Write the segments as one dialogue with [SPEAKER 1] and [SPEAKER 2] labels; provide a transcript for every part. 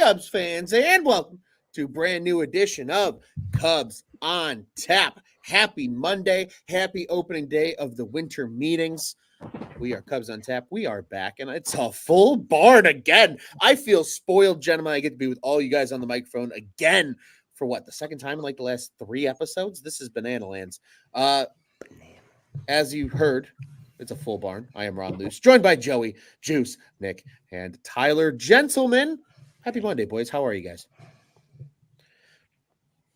[SPEAKER 1] Cubs fans, and welcome to a brand new edition of Cubs on Tap. Happy Monday. Happy opening day of the winter meetings. We are Cubs on Tap. We are back, and it's a full barn again. I feel spoiled, gentlemen. I get to be with all you guys on the microphone again for what, the second time in like the last 3 episodes? This is Banana Lands. As you heard, it's a full barn. I am Ron Luce, joined by Joey, Juice, Nick, and Tyler. Gentlemen, happy Monday, boys. How are you guys?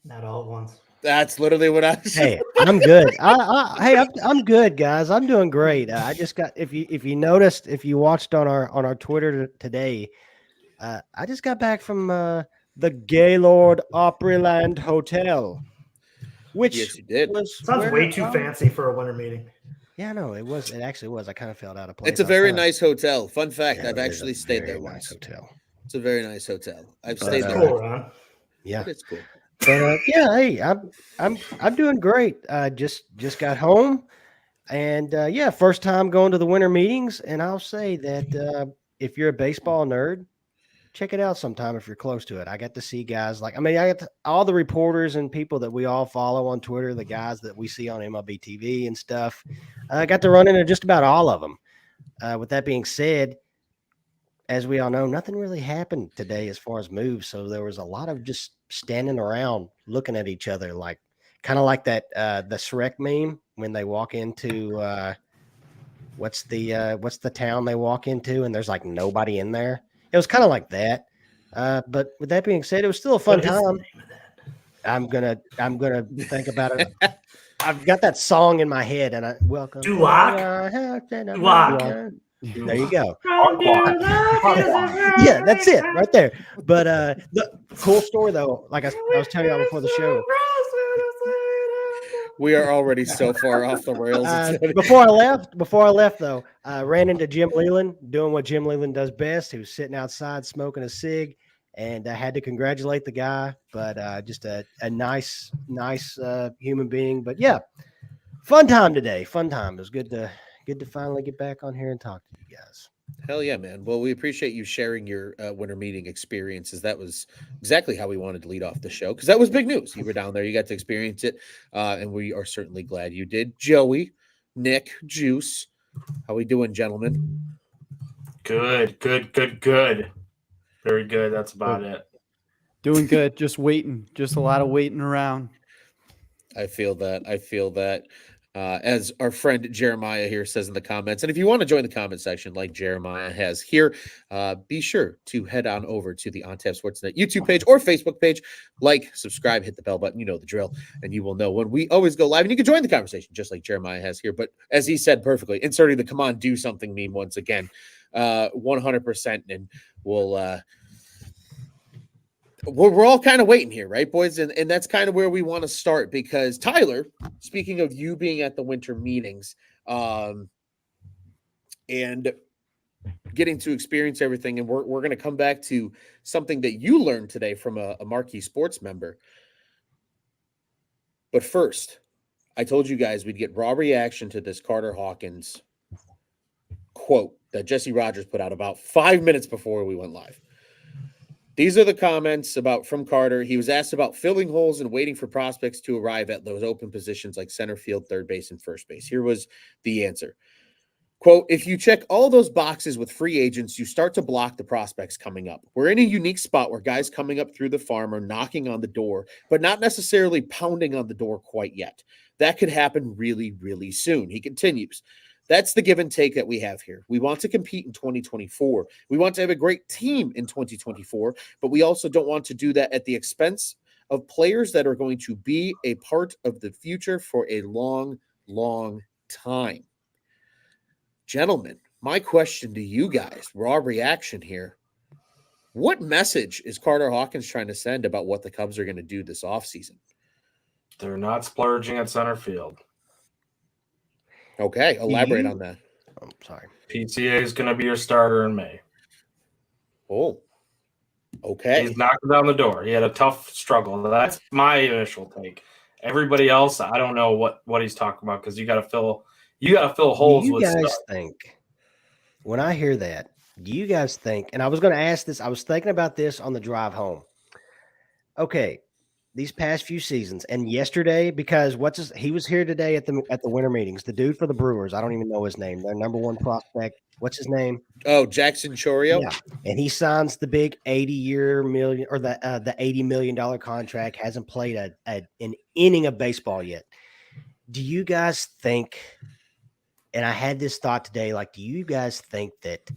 [SPEAKER 2] Not all at once.
[SPEAKER 1] That's literally what I was.
[SPEAKER 3] Hey, I'm good. I'm good, guys. I'm doing great. I just got if you noticed, if you watched on our Twitter today, I just got back from the Gaylord Opryland Hotel, which
[SPEAKER 1] Yes, you did.
[SPEAKER 2] Sounds way too fancy for a winter meeting.
[SPEAKER 3] Yeah, no, it was. It actually was. I kind of felt out of place.
[SPEAKER 1] It's a very nice hotel. Fun fact:
[SPEAKER 3] Yeah,
[SPEAKER 1] I've actually stayed there
[SPEAKER 3] nice
[SPEAKER 1] once.
[SPEAKER 3] hotel.
[SPEAKER 1] It's a very nice hotel. I've stayed there.
[SPEAKER 2] Cool, Ron.
[SPEAKER 3] Yeah,
[SPEAKER 1] It's cool.
[SPEAKER 3] but yeah, hey, I'm doing great. Just got home, and yeah, first time going to the winter meetings, and I'll say that if you're a baseball nerd, check it out sometime if you're close to it. I got to see guys I got all the reporters and people that we all follow on Twitter, the guys that we see on MLB TV and stuff. I got to run into just about all of them. With that being said, as we all know, nothing really happened today as far as moves. So there was a lot of just standing around looking at each other, like kind of like that the Shrek meme when they walk into what's the town they walk into and there's like nobody in there. It was kind of like that. But with that being said, it was still a fun time. I'm gonna think about it. I've got that song in my head, and I welcome.
[SPEAKER 2] Duloc.
[SPEAKER 3] There you go. Yeah, that's it right there. But the cool story though, like I was telling y'all before the show.
[SPEAKER 1] We are already so far off the rails.
[SPEAKER 3] Before I left though, I ran into Jim Leland doing what Jim Leland does best. He was sitting outside smoking a cig, and I had to congratulate the guy. But just a nice human being. But yeah, fun time today. Fun time. It was good to finally get back on here and talk to you guys.
[SPEAKER 1] Hell yeah, man. Well, we appreciate you sharing your winter meeting experiences. That was exactly how we wanted to lead off the show because that was big news. You were down there. You got to experience it, and we are certainly glad you did. Joey, Nick, Juice, how we doing, gentlemen?
[SPEAKER 2] Good. Very good. That's about it.
[SPEAKER 4] Doing good. Just waiting. Just a lot of waiting around.
[SPEAKER 1] I feel that. As our friend Jeremiah here says in the comments, and if you want to join the comment section like Jeremiah has here, be sure to head on over to the On Tap Sportsnet YouTube page or Facebook page. Like, subscribe, hit the bell button. You know the drill, and you will know when we always go live. And you can join the conversation just like Jeremiah has here. But as he said perfectly, inserting the "come on, do something" meme once again, 100%, and we're all kind of waiting here, right, boys? And that's kind of where we want to start because Tyler, speaking of you being at the winter meetings and getting to experience everything, and we're going to come back to something that you learned today from a Marquee Sports member. But first, I told you guys we'd get raw reaction to this Carter Hawkins quote that Jesse Rogers put out about 5 minutes before we went live. These are the comments from Carter. He was asked about filling holes and waiting for prospects to arrive at those open positions like center field, third base, and first base. Here was the answer. Quote, if you check all those boxes with free agents, you start to block the prospects coming up. We're in a unique spot where guys coming up through the farm are knocking on the door, but not necessarily pounding on the door quite yet. That could happen really, really soon. He continues. That's the give and take that we have here. We want to compete in 2024. We want to have a great team in 2024, but we also don't want to do that at the expense of players that are going to be a part of the future for a long, long time. Gentlemen, my question to you guys, raw reaction here. What message is Carter Hawkins trying to send about what the Cubs are going to do this offseason?
[SPEAKER 2] They're not splurging at center field.
[SPEAKER 1] Okay, elaborate on that.
[SPEAKER 3] I'm sorry.
[SPEAKER 2] PCA is going to be your starter in May.
[SPEAKER 1] Oh, okay.
[SPEAKER 2] He's knocking down the door. He had a tough struggle. That's my initial take. Everybody else, I don't know what he's talking about because you got to fill holes.
[SPEAKER 3] You
[SPEAKER 2] with
[SPEAKER 3] guys
[SPEAKER 2] stuff.
[SPEAKER 3] think when I hear that, Do you guys think, and I was going to ask this, I was thinking about this on the drive home. Okay, these past few seasons and yesterday, because he was here today at the winter meetings. The dude for the Brewers, I don't even know his name. Their number one prospect. What's his name?
[SPEAKER 1] Oh, Jackson Chorio.
[SPEAKER 3] Yeah, and he signs the big 80-year million or the $80 million contract. Hasn't played an inning of baseball yet. Do you guys think? And I had this thought today. Like, do you guys think that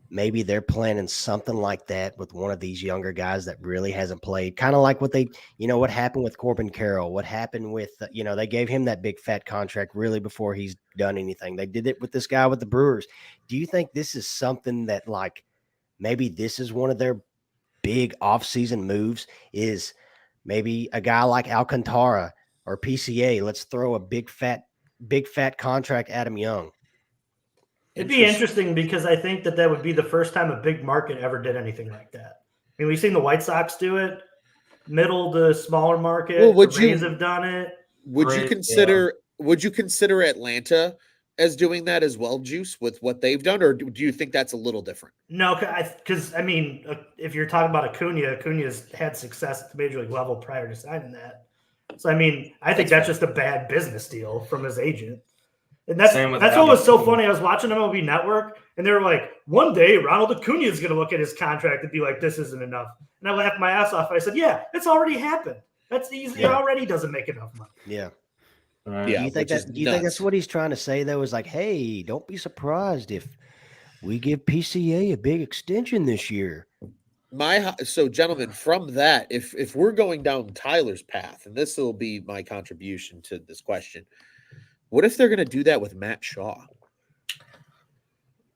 [SPEAKER 3] maybe they're planning something like that with one of these younger guys that really hasn't played? Kind of like what what happened with Corbin Carroll? What happened with they gave him that big fat contract really before he's done anything. They did it with this guy with the Brewers. Do you think this is something that like? Maybe this is one of their big offseason moves is maybe a guy like Alcantara or PCA. Let's throw a big fat contract at him young.
[SPEAKER 5] It'd be interesting because I think that would be the first time a big market ever did anything like that. I mean, we've seen the White Sox do it, middle to smaller market.
[SPEAKER 1] Well,
[SPEAKER 5] the Rays have done it.
[SPEAKER 1] Would you consider Atlanta as doing that as well, Juice, with what they've done, or do you think that's a little different?
[SPEAKER 5] No, because I mean, if you're talking about Acuna's had success at the major league level prior to signing that. So I mean, I think that's just a bad business deal from his agent. And that's what was so funny. I was watching MLB Network, and they were like, one day Ronald Acuna is going to look at his contract and be like, this isn't enough. And I laughed my ass off. I said, yeah, it's already happened. That's easy. It already doesn't make enough money.
[SPEAKER 3] Yeah.
[SPEAKER 1] Yeah,
[SPEAKER 3] do you think that's what he's trying to say, though? Is like, hey, don't be surprised if we give PCA a big extension this year.
[SPEAKER 1] So, gentlemen, from that, if we're going down Tyler's path, and this will be my contribution to this question, what if they're going to do that with Matt Shaw?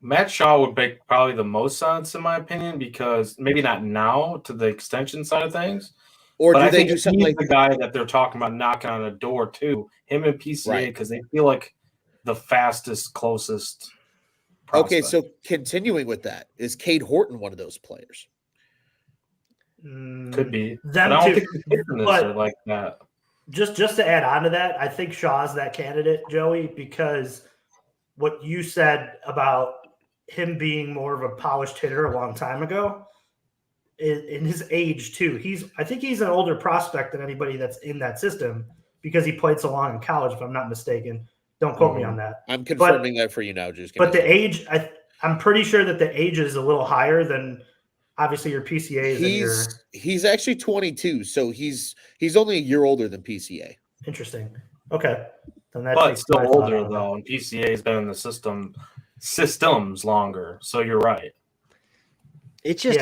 [SPEAKER 2] Matt Shaw would make probably the most sense, in my opinion, because maybe not now to the extension side of things.
[SPEAKER 1] Or
[SPEAKER 2] but
[SPEAKER 1] do
[SPEAKER 2] I
[SPEAKER 1] they
[SPEAKER 2] think
[SPEAKER 1] do something like
[SPEAKER 2] the guy that they're talking about knocking on a door too? Him and PCA, because they feel like the fastest, closest prospect.
[SPEAKER 1] Okay, so continuing with that, is Cade Horton one of those players?
[SPEAKER 2] Could be.
[SPEAKER 5] Them
[SPEAKER 2] but I don't
[SPEAKER 5] too,
[SPEAKER 2] think the Pistons are like that.
[SPEAKER 5] Just to add on to that, I think Shaw's that candidate, Joey, because what you said about him being more of a polished hitter a long time ago, in his age too. I think he's an older prospect than anybody that's in that system because he played so long in college, if I'm not mistaken. Don't quote me on that.
[SPEAKER 1] I'm confirming that for you now, just.
[SPEAKER 5] But the age, I'm pretty sure that the age is a little higher than obviously your PCAs.
[SPEAKER 1] He's actually 22, so he's only a year older than PCA.
[SPEAKER 5] Interesting. Okay.
[SPEAKER 2] But still older though, and PCA has been in the systems longer. So you're right.
[SPEAKER 3] It's just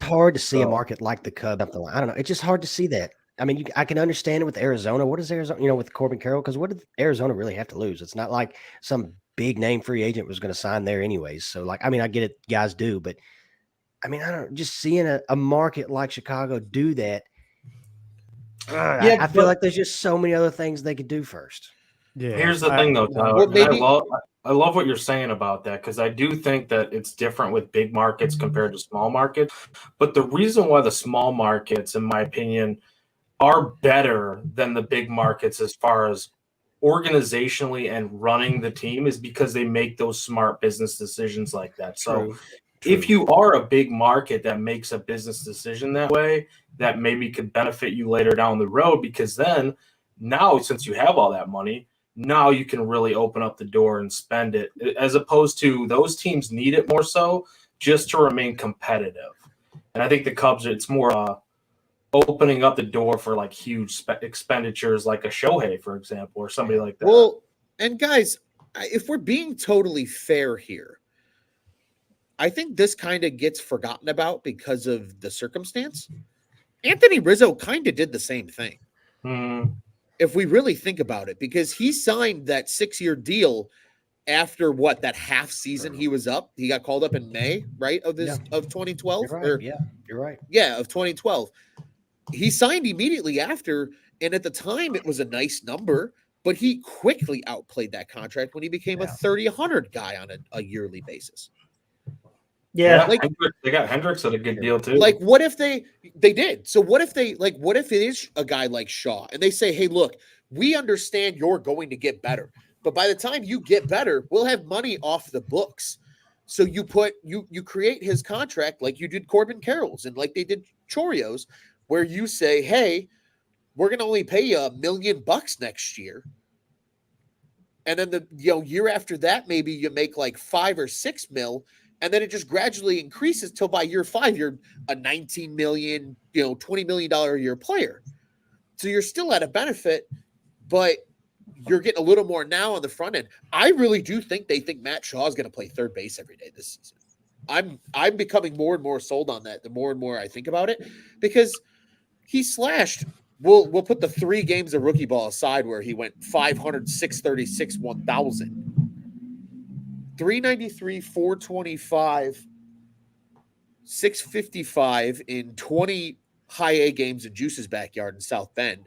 [SPEAKER 3] hard to see a market like the Cubs. I don't know. It's just hard to see that. I mean, I can understand it with Arizona. What does Arizona, with Corbin Carroll? Because what did Arizona really have to lose? It's not like some big name free agent was going to sign there anyways. So, I get it, guys do, but I mean, I don't just seeing a market like Chicago do that. I feel like there's just so many other things they could do first.
[SPEAKER 2] Yeah. Here's the thing, though, Tyler. I love what you're saying about that because I do think that it's different with big markets compared to small markets. But the reason why the small markets, in my opinion, are better than the big markets as far as organizationally and running the team is because they make those smart business decisions like that. So if you are a big market that makes a business decision that way, that maybe could benefit you later down the road because then now since you have all that money, now you can really open up the door and spend it as opposed to those teams need it more so just to remain competitive. And I think the Cubs, it's more opening up the door for like huge expenditures like a Shohei, for example, or somebody like that.
[SPEAKER 1] Well, and guys, if we're being totally fair here, I think this kind of gets forgotten about because of the circumstance. Anthony Rizzo kind of did the same thing. If we really think about it, because he signed that 6-year deal after that half season he was up. He got called up in May, right? Of 2012.
[SPEAKER 3] You're right.
[SPEAKER 1] Yeah, of 2012. He signed immediately after, and at the time it was a nice number, but he quickly outplayed that contract when he became a 30-100 guy on a yearly basis.
[SPEAKER 5] Yeah,
[SPEAKER 2] they got Hendricks at a good deal too.
[SPEAKER 1] Like, what if they did? So what if what if it is a guy like Shaw and they say, hey, look, we understand you're going to get better. But by the time you get better, we'll have money off the books. So you create his contract like you did Corbin Carroll's and like they did Chorio's, where you say, hey, we're going to only pay you $1 million next year. And then the year after that, maybe you make like 5 or 6 mil, and then it just gradually increases till by year 5, you're a $19 million, $20 million a year player. So you're still at a benefit, but you're getting a little more now on the front end. I really do think they think Matt Shaw is going to play third base every day this season. I'm becoming more and more sold on that the more and more I think about it, because he slashed. We'll put the 3 games of rookie ball aside where he went 500, 636, 1,000. 393, 425, 655 in 20 high A games in Juice's backyard in South Bend.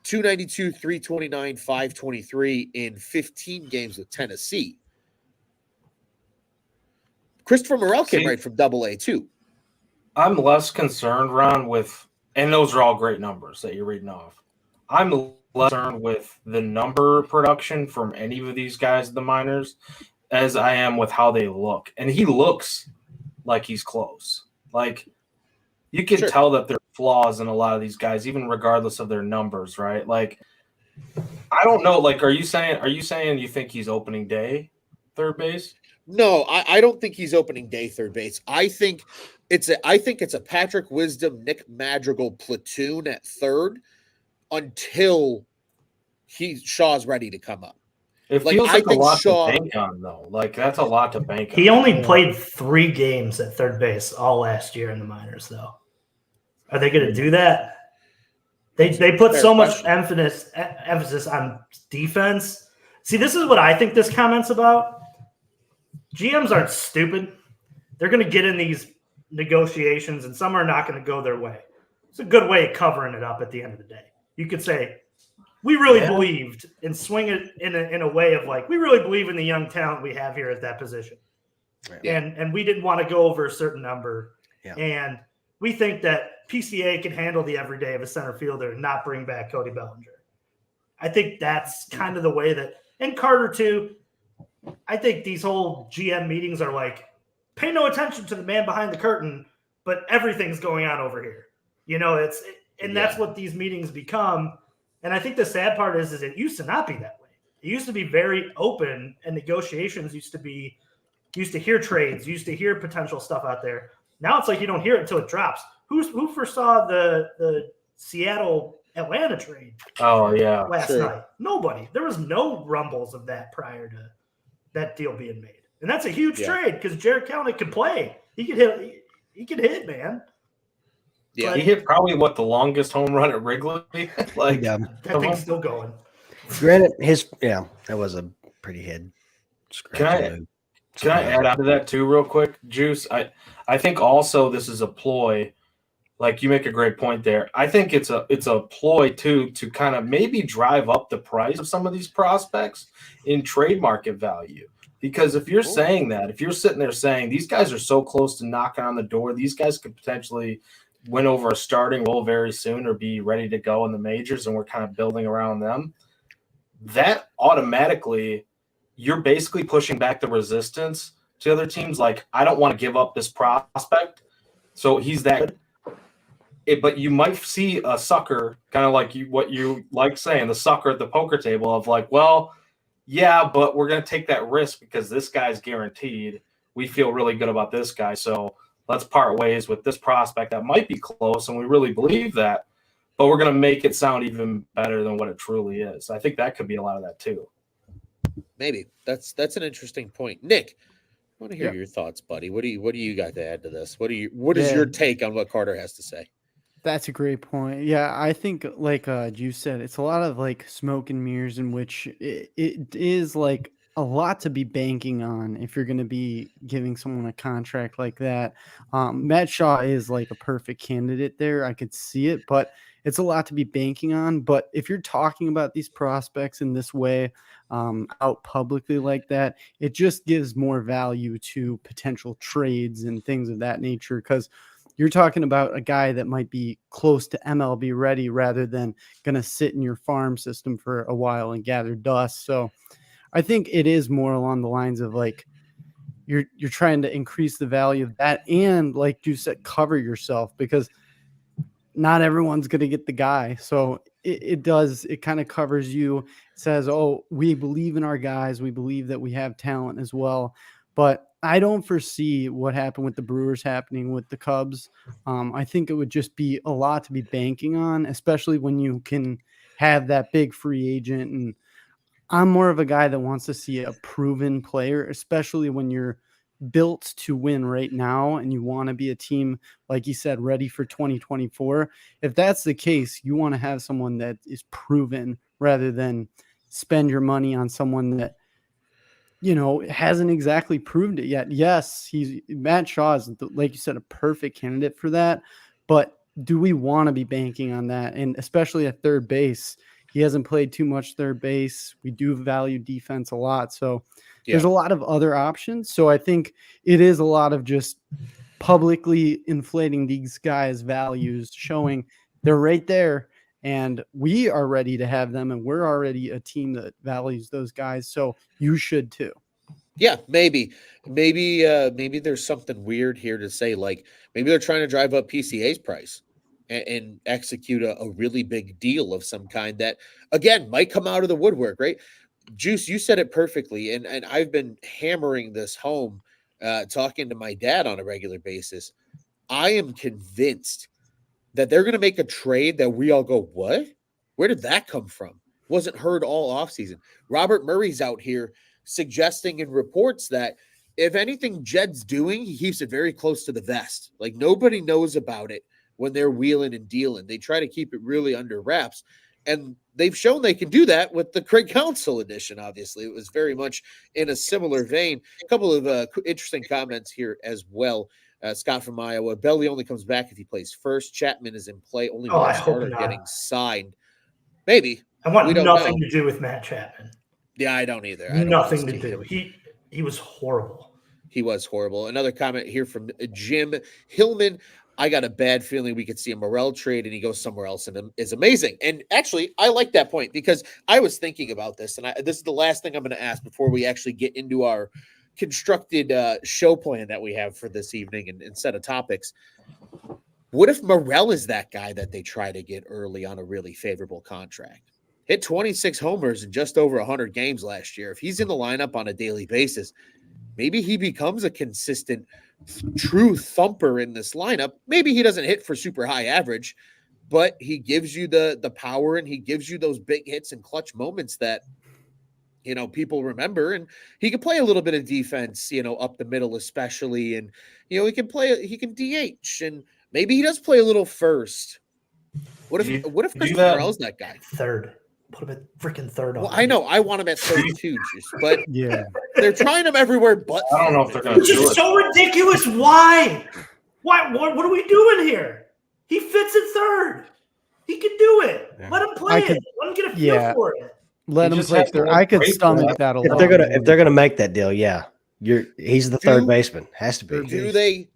[SPEAKER 1] 292, 329, 523 in 15 games with Tennessee. Christopher Morel came right from Double-A too.
[SPEAKER 2] I'm less concerned, Ron, with, and those are all great numbers that you're reading off. I'm less concerned with the number production from any of these guys in the minors as I am with how they look. And he looks like he's close. Like, you can tell that there are flaws in a lot of these guys, even regardless of their numbers, right? Like, I don't know. Like, are you saying you think he's opening day third base?
[SPEAKER 1] No, I don't think he's opening day third base. I think it's a Patrick Wisdom, Nick Madrigal platoon at third until Shaw's ready to come up.
[SPEAKER 2] It feels like a lot to bank on, though. Like, that's a lot to bank on.
[SPEAKER 5] He only played 3 games at third base all last year in the minors, though. Are they going to do that? They put so much emphasis on defense. See, this is what I think this comment's about. GMs aren't stupid. They're going to get in these negotiations, and some are not going to go their way. It's a good way of covering it up at the end of the day. You could say, we really believed, and swing it in a way of like, we really believe in the young talent we have here at that position. Yeah. And we didn't want to go over a certain number. Yeah. And we think that PCA can handle the everyday of a center fielder and not bring back Cody Bellinger. I think that's kind of the way that – and Carter too. I think these whole GM meetings are like, pay no attention to the man behind the curtain, but everything's going on over here. That's what these meetings become. And I think the sad part is it used to not be that way. It used to be very open, and negotiations used to hear trades, used to hear potential stuff out there. Now it's like you don't hear it until it drops. Who foresaw the Seattle Atlanta trade?
[SPEAKER 2] Oh yeah,
[SPEAKER 5] last night. Nobody. There was no rumbles of that prior to that deal being made, and that's a huge trade because Jarred Kelenic could play. He could hit. He could hit, man.
[SPEAKER 2] Yeah, he hit probably the longest home run at Wrigley.
[SPEAKER 5] That thing's still going.
[SPEAKER 3] Granted, that was a pretty head scratch.
[SPEAKER 2] Can I add on to that too, real quick, Juice? I think also this is a ploy. Like, you make a great point there. I think it's a ploy too to kind of maybe drive up the price of some of these prospects in trade market value. Because if you're saying that, if you're sitting there saying these guys are so close to knocking on the door, these guys could potentially win over a starting role very soon or be ready to go in the majors, and we're kind of building around them, that automatically you're basically pushing back the resistance to other teams. Like, I don't want to give up this prospect, so he's that good. But you might see a sucker, kind of like what you like saying, the sucker at the poker table of like, well, yeah, but we're going to take that risk because this guy's guaranteed. We feel really good about this guy, so let's part ways with this prospect that might be close, and we really believe that, but we're going to make it sound even better than what it truly is. I think that could be a lot of that too.
[SPEAKER 1] Maybe that's an interesting point. Nick, I want to hear your thoughts, buddy. What do you got to add to this? What is your take on what Carter has to say?
[SPEAKER 4] That's a great point. Yeah, I think like you said, it's a lot of like smoke and mirrors in which it is like a lot to be banking on if you're going to be giving someone a contract like that. Matt Shaw is like a perfect candidate there. I could see it, but it's a lot to be banking on. But if you're talking about these prospects in this way, out publicly like that, it just gives more value to potential trades and things of that nature, because you're talking about a guy that might be close to MLB ready rather than going to sit in your farm system for a while and gather dust. So I think it is more along the lines of like you're trying to increase the value of that, and like you said, cover yourself, because not everyone's going to get the guy. So it kind of covers you. It says, oh, we believe in our guys. We believe that we have talent as well. But I don't foresee what happened with the Brewers happening with the Cubs. I think it would just be a lot to be banking on, especially when you can have that big free agent. And I'm more of a guy that wants to see a proven player, especially when you're built to win right now and you want to be a team, like you said, ready for 2024. If that's the case, you want to have someone that is proven rather than spend your money on someone that, hasn't exactly proved it yet. Yes, Matt Shaw is, like you said, a perfect candidate for that. But do we want to be banking on that? And especially at third base, he hasn't played too much third base. We do value defense a lot. So there's a lot of other options. So I think it is a lot of just publicly inflating these guys' values, showing they're right there and we are ready to have them. And we're already a team that values those guys. So you should too.
[SPEAKER 1] Yeah, maybe there's something weird here to say. Like maybe they're trying to drive up PCA's price and execute a really big deal of some kind that, again, might come out of the woodwork, right? Juice, you said it perfectly, and I've been hammering this home, talking to my dad on a regular basis. I am convinced that they're going to make a trade that we all go, what? Where did that come from? Wasn't heard all offseason. Robert Murray's out here suggesting in reports that if anything Jed's doing, he keeps it very close to the vest. Like nobody knows about it when they're wheeling and dealing. They try to keep it really under wraps. And they've shown they can do that with the Craig Counsell edition, obviously. It was very much in a similar vein. A couple of interesting comments here as well. Scott from Iowa, Belly only comes back if he plays first. Chapman is in play. Only one starter getting signed. Maybe.
[SPEAKER 5] I want nothing to do with Matt Chapman.
[SPEAKER 1] Yeah, I don't either.
[SPEAKER 5] Nothing to do. He was horrible.
[SPEAKER 1] He was horrible. Another comment here from Jim Hillman. I got a bad feeling we could see a Morel trade and he goes somewhere else and is amazing. And actually, I like that point because I was thinking about this, and this is the last thing I'm going to ask before we actually get into our constructed show plan that we have for this evening and set of topics. What if Morel is that guy that they try to get early on a really favorable contract? Hit 26 homers in just over 100 games last year. If he's in the lineup on a daily basis, maybe he becomes a consistent, true thumper in this lineup. Maybe he doesn't hit for super high average, but he gives you the power and he gives you those big hits and clutch moments that, people remember. And he can play a little bit of defense, up the middle especially. And, he can DH and maybe he does play a little first. What if Christopher Morel's that guy?
[SPEAKER 5] Third. Put him at freaking third.
[SPEAKER 1] Well, I know. I want him at 32, but yeah, they're trying him everywhere but
[SPEAKER 2] I don't know if they're going to do it.
[SPEAKER 5] Which is so ridiculous. Why? What are we doing here? He fits at third. He can do it. Yeah. Let him play it. Let him get a feel for it.
[SPEAKER 4] Let him play third. I could stomach that a lot.
[SPEAKER 3] If they're gonna make that deal, yeah. He's the third baseman. Has to be.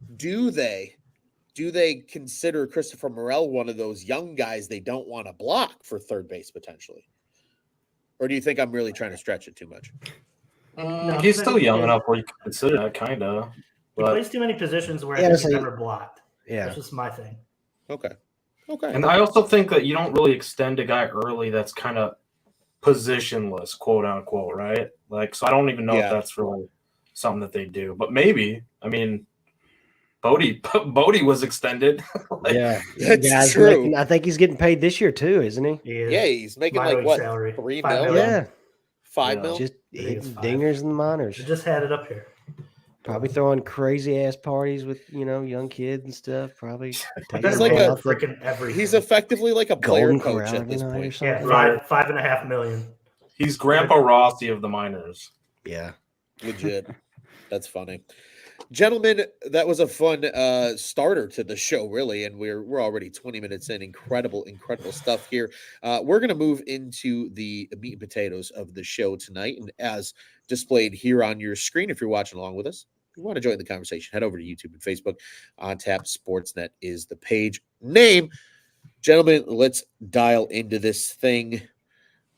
[SPEAKER 1] Do they consider Christopher Morel one of those young guys they don't want to block for third base potentially? Or do you think I'm really trying to stretch it too much?
[SPEAKER 2] No, he's still young enough where you can consider that kind of.
[SPEAKER 5] He plays too many positions where he's never blocked. Yeah. That's just my thing.
[SPEAKER 1] Okay.
[SPEAKER 2] And I also think that you don't really extend a guy early that's kind of positionless, quote unquote, right? Like, so I don't even know if that's really something that they do. But maybe, I mean, Bodie was extended.
[SPEAKER 3] That's true. I think he's getting paid this year too, isn't he?
[SPEAKER 1] Yeah, he's making like what, salary. $3 million?
[SPEAKER 3] Yeah,
[SPEAKER 1] $5 million.
[SPEAKER 3] Just dingers in the minors.
[SPEAKER 5] I just had it up here.
[SPEAKER 3] Probably throwing crazy ass parties with young kids and stuff. Probably
[SPEAKER 1] he's like he's effectively like a player coach at this point.
[SPEAKER 5] Yeah, $5.5 million.
[SPEAKER 2] He's Grandpa Rossi of the minors.
[SPEAKER 3] Yeah,
[SPEAKER 1] legit. That's funny. Gentlemen, that was a fun starter to the show, really, and we're already 20 minutes in. Incredible stuff here. We're going to move into the meat and potatoes of the show tonight, and as displayed here on your screen, if you're watching along with us, if you want to join the conversation, head over to YouTube and Facebook. On Tap Sportsnet is the page name. Gentlemen, let's dial into this thing.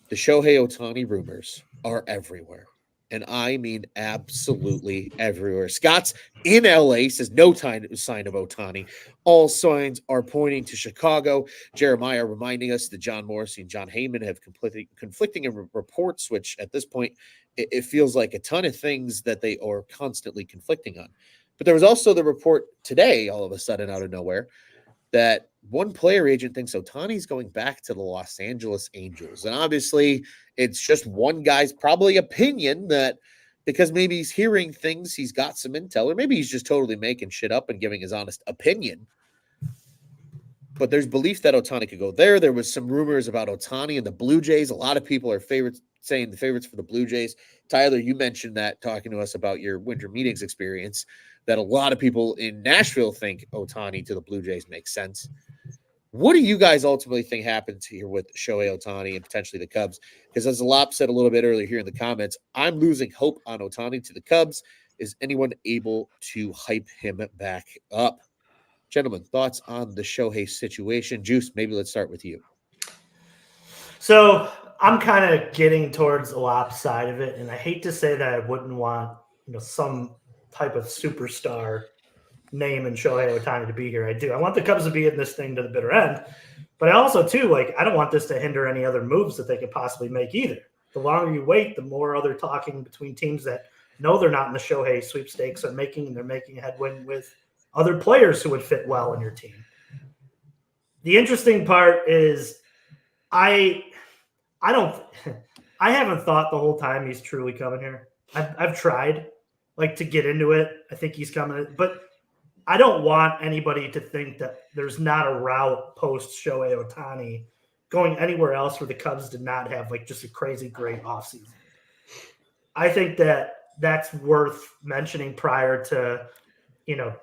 [SPEAKER 1] The Shohei Ohtani rumors are everywhere. And I mean absolutely everywhere. Scott's in LA says no sign of Ohtani. All signs are pointing to Chicago. Jeremiah reminding us that John Morrissey and John Heyman have conflicting reports, which at this point, it feels like a ton of things that they are constantly conflicting on. But there was also the report today, all of a sudden out of nowhere, that one player agent thinks Ohtani's going back to the Los Angeles Angels. And obviously, it's just one guy's probably opinion that because maybe he's hearing things, he's got some intel, or maybe he's just totally making shit up and giving his honest opinion. But there's belief that Ohtani could go there. There was some rumors about Ohtani and the Blue Jays. A lot of people are saying the favorites for the Blue Jays. Tyler, you mentioned that talking to us about your winter meetings experience, that a lot of people in Nashville think Ohtani to the Blue Jays makes sense. What do you guys ultimately think happens here with Shohei Ohtani and potentially the Cubs? Because as Alap said a little bit earlier here in the comments, I'm losing hope on Ohtani to the Cubs. Is anyone able to hype him back up? Gentlemen, thoughts on the Shohei situation? Juice, maybe let's start with you.
[SPEAKER 5] So I'm kind of getting towards Alap's side of it, and I hate to say that I wouldn't want some type of superstar name in Shohei Ohtani to be here. I do. I want the Cubs to be in this thing to the bitter end, but I also too I don't want this to hinder any other moves that they could possibly make either. The longer you wait, the more other talking between teams that know they're not in the Shohei sweepstakes are making, and they're making headway with other players who would fit well in your team. The interesting part is I haven't thought the whole time he's truly coming here. I've tried to get into it. I think he's coming, but I don't want anybody to think that there's not a route post Shohei Ohtani going anywhere else where the Cubs did not have just a crazy great offseason. I think that's worth mentioning prior to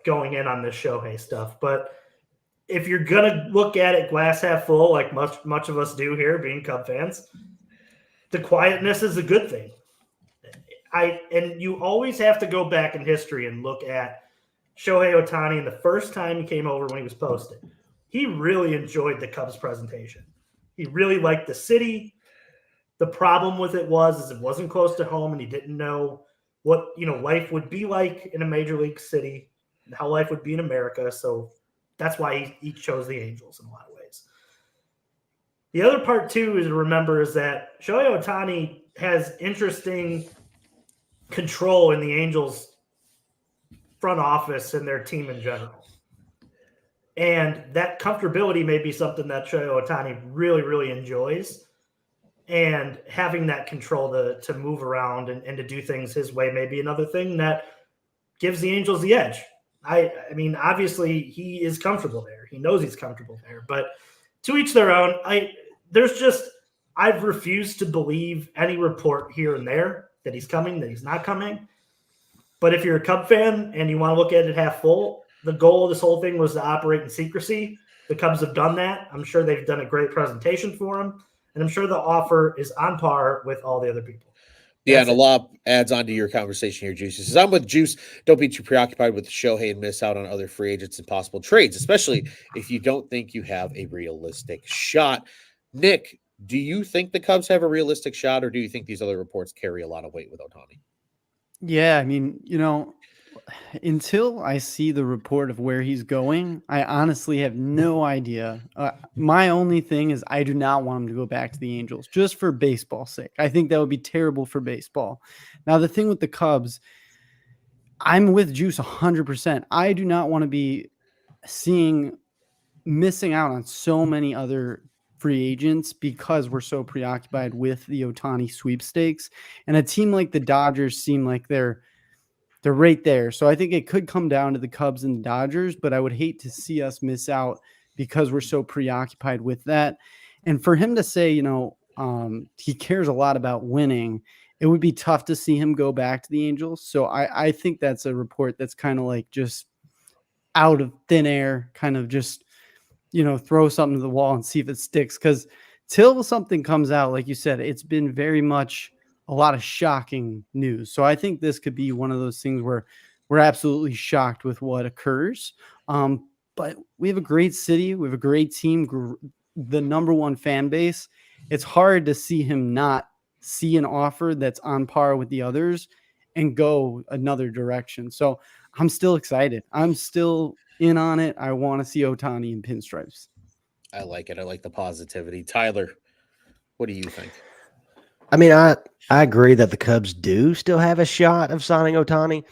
[SPEAKER 5] going in on this Shohei stuff. But if you're gonna look at it glass half full, like much of us do here, being Cub fans, the quietness is a good thing. And you always have to go back in history and look at Shohei Ohtani, and the first time he came over when he was posted, he really enjoyed the Cubs presentation. He really liked the city. The problem with it was it wasn't close to home, and he didn't know what life would be like in a major league city, and how life would be in America. So that's why he chose the Angels in a lot of ways. The other part too is to remember is that Shohei Ohtani has interesting control in the Angels front office and their team in general. And that comfortability may be something that Shohei Ohtani really, really enjoys. And having that control to move around and to do things his way may be another thing that gives the Angels the edge. I mean, obviously he is comfortable there. He knows he's comfortable there. But to each their own. I've refused to believe any report here and there that he's coming, that he's not coming. But if you're a Cub fan and you want to look at it half full, the goal of this whole thing was to operate in secrecy. The Cubs have done that. I'm sure they've done a great presentation for him. And I'm sure the offer is on par with all the other people.
[SPEAKER 1] Yeah, and a lot adds on to your conversation here, Juice. He says, I'm with Juice. Don't be too preoccupied with Shohei and miss out on other free agents and possible trades, especially if you don't think you have a realistic shot. Nick, do you think the Cubs have a realistic shot, or do you think these other reports carry a lot of weight with Ohtani?
[SPEAKER 4] Yeah, I mean, until I see the report of where he's going, I honestly have no idea. My only thing is I do not want him to go back to the Angels just for baseball's sake. I think that would be terrible for baseball. Now, the thing with the Cubs, I'm with Juice 100%. I do not want to be missing out on so many other free agents because we're so preoccupied with the Ohtani sweepstakes. And a team like the Dodgers seem like they're right there. So I think it could come down to the Cubs and the Dodgers, but I would hate to see us miss out because we're so preoccupied with that. And for him to say, he cares a lot about winning, it would be tough to see him go back to the Angels. So I think that's a report that's kind of like just out of thin air, kind of just, throw something to the wall and see if it sticks. Because till something comes out, like you said, it's been very much a lot of shocking news. So I think this could be one of those things where we're absolutely shocked with what occurs. But we have a great city. We have a great team, the number one fan base. It's hard to see him not see an offer that's on par with the others and go another direction. So I'm still excited. I'm still in on it. I want to see Ohtani in pinstripes.
[SPEAKER 1] I like it. I like the positivity. Tyler, what do you think?
[SPEAKER 3] I mean, I agree that the Cubs do still have a shot of signing Ohtani,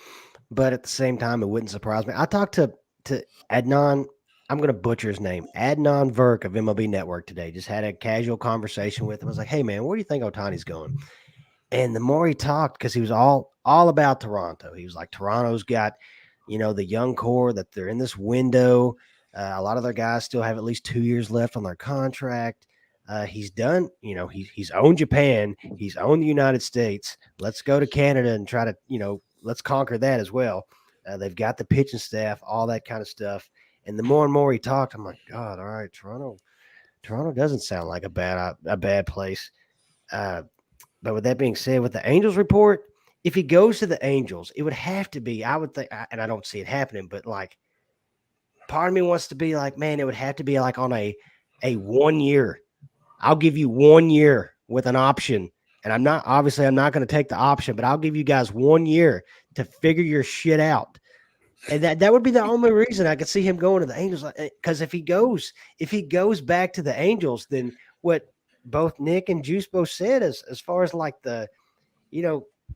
[SPEAKER 3] but at the same time, it wouldn't surprise me. I talked to Adnan. I'm going to butcher his name, Adnan Verk of MLB Network today. Just had a casual conversation with him. I was like, "Hey, man, where do you think Ohtani's going?" And the more he talked, because he was all about Toronto. He was like, Toronto's got, the young core, that they're in this window. A lot of their guys still have at least 2 years left on their contract. He's done, he's owned Japan. He's owned the United States. Let's go to Canada and try to, let's conquer that as well. They've got the pitching staff, all that kind of stuff. And the more and more he talked, I'm like, God, all right, Toronto doesn't sound like a bad place. But with that being said, with the Angels report, if he goes to the Angels, it would have to be, I would think, and I don't see it happening, but like, part of me wants to be like, man, it would have to be like on a 1 year. I'll give you 1 year with an option. And I'm not going to take the option, but I'll give you guys 1 year to figure your shit out. And that would be the only reason I could see him going to the Angels. Because if he goes back to the Angels, then what both Nick and Juice both said as far as like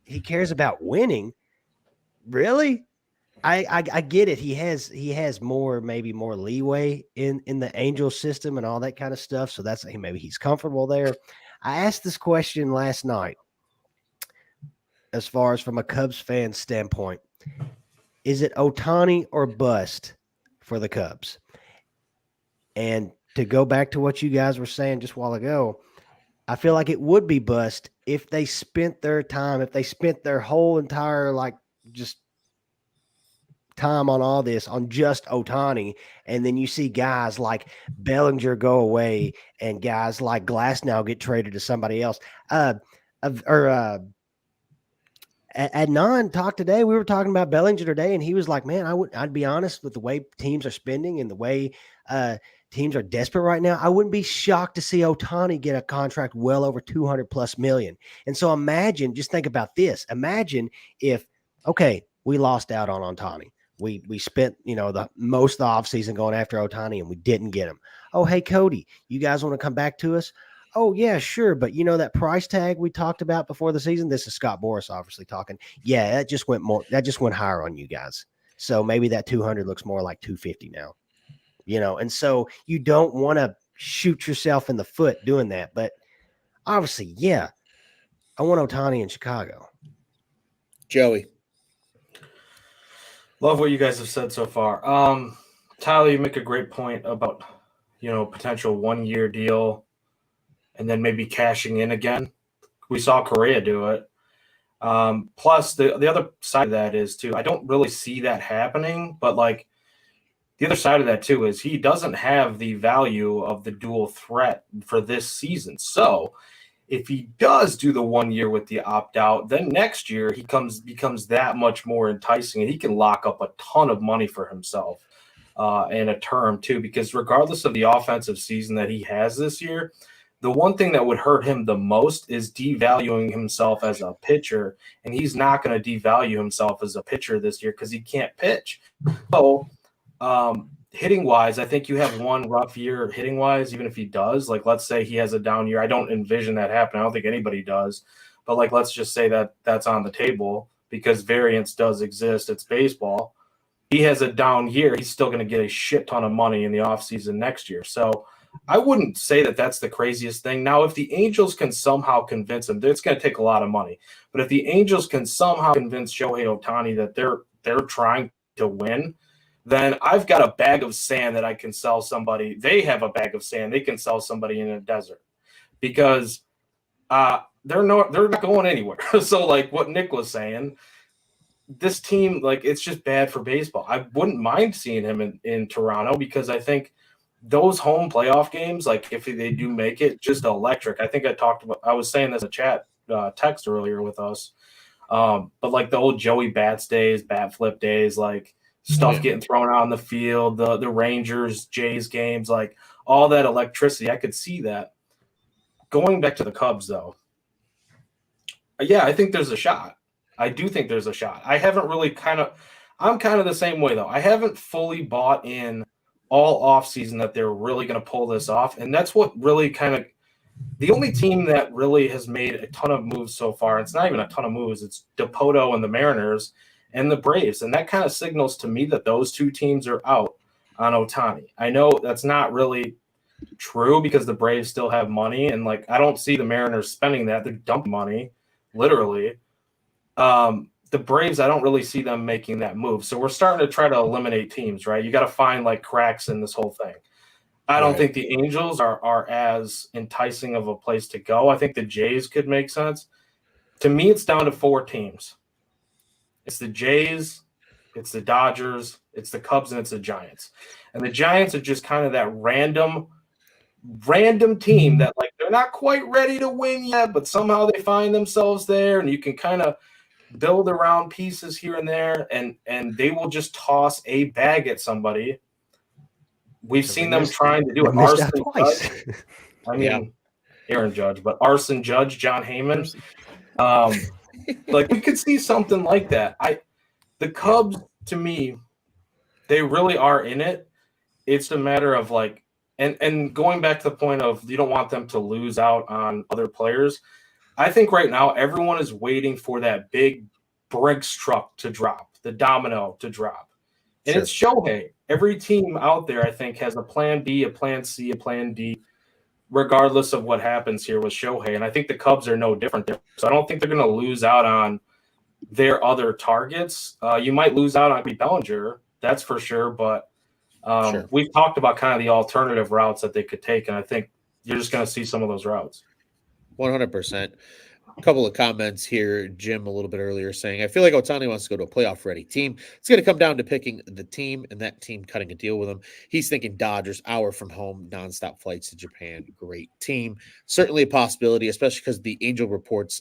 [SPEAKER 3] he cares about winning. Really? I get it. He has maybe more leeway in the Angel system and all that kind of stuff. So that's maybe he's comfortable there. I asked this question last night as far as from a Cubs fan standpoint. Is it Ohtani or bust for the Cubs? And to go back to what you guys were saying just a while ago, I feel like it would be bust if they spent their whole entire just time on all this on just Ohtani, and then you see guys like Bellinger go away and guys like Glasnow get traded to somebody else. Adnan talked today. We were talking about Bellinger today, and he was like, "Man, I'd be honest with the way teams are spending and the way teams are desperate right now. I wouldn't be shocked to see Ohtani get a contract well over $200+ million." And so just think about this. Imagine if, okay, we lost out on Ohtani. We spent, the most of the offseason going after Ohtani, and we didn't get him. Oh, hey, Cody, you guys want to come back to us? Oh, yeah, sure. But that price tag we talked about before the season, this is Scott Boras obviously talking. Yeah, that just went higher on you guys. So maybe that 200 looks more like 250 now, and so you don't want to shoot yourself in the foot doing that. But obviously, yeah, I want Ohtani in Chicago.
[SPEAKER 1] Joey.
[SPEAKER 2] Love what you guys have said so far. Tyler, you make a great point about, potential 1 year deal and then maybe cashing in again. We saw Correa do it. Plus, the other side of that is, too, I don't really see that happening. But, the other side of that, too, is he doesn't have the value of the dual threat for this season. So if he does do the 1 year with the opt-out, then next year he becomes that much more enticing, and he can lock up a ton of money for himself in a term, too, because regardless of the offensive season that he has this year, the one thing that would hurt him the most is devaluing himself as a pitcher, and he's not going to devalue himself as a pitcher this year because he can't pitch. So hitting-wise, I think you have one rough year hitting-wise, even if he does. Let's say he has a down year. I don't envision that happening. I don't think anybody does. But, let's just say that that's on the table because variance does exist. It's baseball. He has a down year. He's still going to get a shit ton of money in the offseason next year. So I wouldn't say that that's the craziest thing. Now, if the Angels can somehow convince him, it's going to take a lot of money. But if the Angels can somehow convince Shohei Ohtani that they're trying to win, then I've got a bag of sand that I can sell somebody. They have a bag of sand they can sell somebody in a desert because they're not going anywhere. So what Nick was saying, this team, it's just bad for baseball. I wouldn't mind seeing him in Toronto because I think those home playoff games, if they do make it, just electric. I think I was saying this in a chat text earlier with us. But the old Joey Bats days, bat flip days, stuff getting thrown out on the field, the Rangers, Jays games, all that electricity. I could see that. Going back to the Cubs, though, Yeah, I think there's a shot. I do think there's a shot. I haven't really I'm kind of the same way, though. I haven't fully bought in all offseason that they're really going to pull this off. And that's what really the only team that really has made a ton of moves so far, it's not even a ton of moves, it's DePoto and the Mariners and the Braves. And that kind of signals to me that those two teams are out on Ohtani. I know that's not really true because the Braves still have money. And, I don't see the Mariners spending that. They're dumping money, literally. The Braves, I don't really see them making that move. So we're starting to try to eliminate teams, right? You got to find cracks in this whole thing. I don't think the Angels are as enticing of a place to go. I think the Jays could make sense. To me, it's down to 4 teams. It's the Jays, it's the Dodgers, it's the Cubs, and it's the Giants. And the Giants are just kind of that random team that they're not quite ready to win yet, but somehow they find themselves there, and you can kind of build around pieces here and there, and they will just toss a bag at somebody. We've seen them trying to do it. Arson
[SPEAKER 3] twice.
[SPEAKER 2] Judge, I mean, Aaron Judge, but Arson Judge, John Heyman. We could see something like that. The Cubs, to me, they really are in it. It's a matter of and going back to the point of you don't want them to lose out on other players. I think right now everyone is waiting for that big Brinks truck to drop, the domino to drop. And it's Shohei. Every team out there, I think, has a plan B, a plan C, a plan D, regardless of what happens here with Shohei. And I think the Cubs are no different there. So I don't think they're going to lose out on their other targets. You might lose out on Bellinger, that's for sure. But we've talked about kind of the alternative routes that they could take. And I think you're just going to see some of those routes.
[SPEAKER 1] 100%. A couple of comments here. Jim, a little bit earlier, saying, I feel like Ohtani wants to go to a playoff-ready team. It's going to come down to picking the team and that team cutting a deal with him. He's thinking Dodgers, hour from home, nonstop flights to Japan. Great team. Certainly a possibility, especially because the Angel reports,